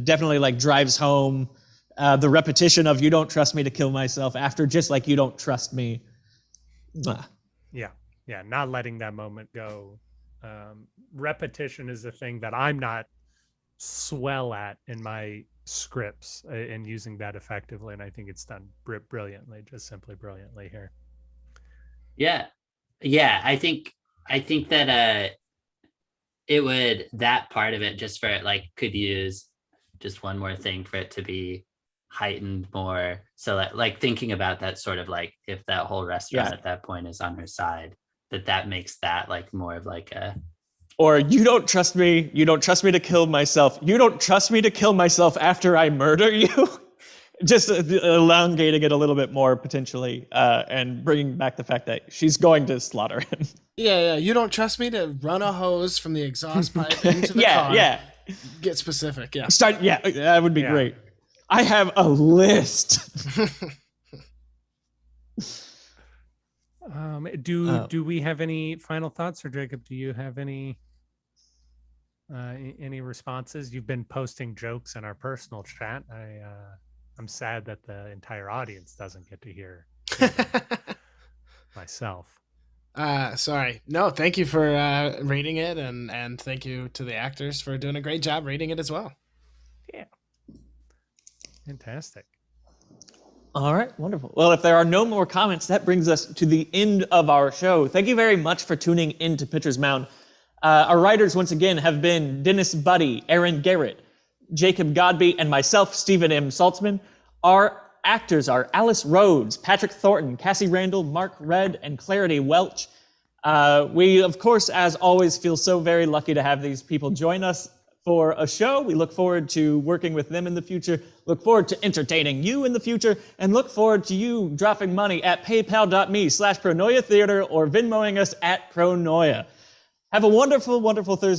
S11: definitely like drives home the repetition of "you don't trust me to kill myself" after just like "you don't trust me."
S1: Yeah, not letting that moment go. Repetition is a thing that I'm not swell at in my scripts, and using that effectively, and I think it's done brilliantly, just simply brilliantly here.
S2: Yeah, I think that that part of it, just for it, like, could use just one more thing for it to be heightened more. So like thinking about that sort of like, if that whole restaurant at that point is on her side, that makes that like more of like a,
S11: or "you don't trust me to kill myself, you don't trust me to kill myself after I murder you." Just elongating it a little bit more potentially, and bringing back the fact that she's going to slaughter him.
S3: Yeah. You don't trust me to run a hose from the exhaust pipe into the car.
S11: Yeah.
S3: Get specific. Yeah.
S11: That would be great. I have a list.
S1: Do we have any final thoughts, or Jacob, do you have any responses? You've been posting jokes in our personal chat. I'm sad that the entire audience doesn't get to hear myself.
S3: Sorry. No, thank you for reading it, and thank you to the actors for doing a great job reading it as well.
S1: Yeah. Fantastic.
S11: All right, wonderful. Well, if there are no more comments, that brings us to the end of our show. Thank you very much for tuning into Pitcher's Mound. Our writers, once again, have been Dennis Budde, Aaron Garrett, Jacob Godbey, and myself, Stephen M. Saltsman. Our actors are Alice Rhodes, Patrick Thornton, Cassie Randall, Mark Red, and Clarity Welch. We, of course, as always, feel so very lucky to have these people join us for a show. We look forward to working with them in the future, look forward to entertaining you in the future, and look forward to you dropping money at paypal.me/Pronoia Theater or Venmoing us at Pronoia. Have a wonderful, wonderful Thursday.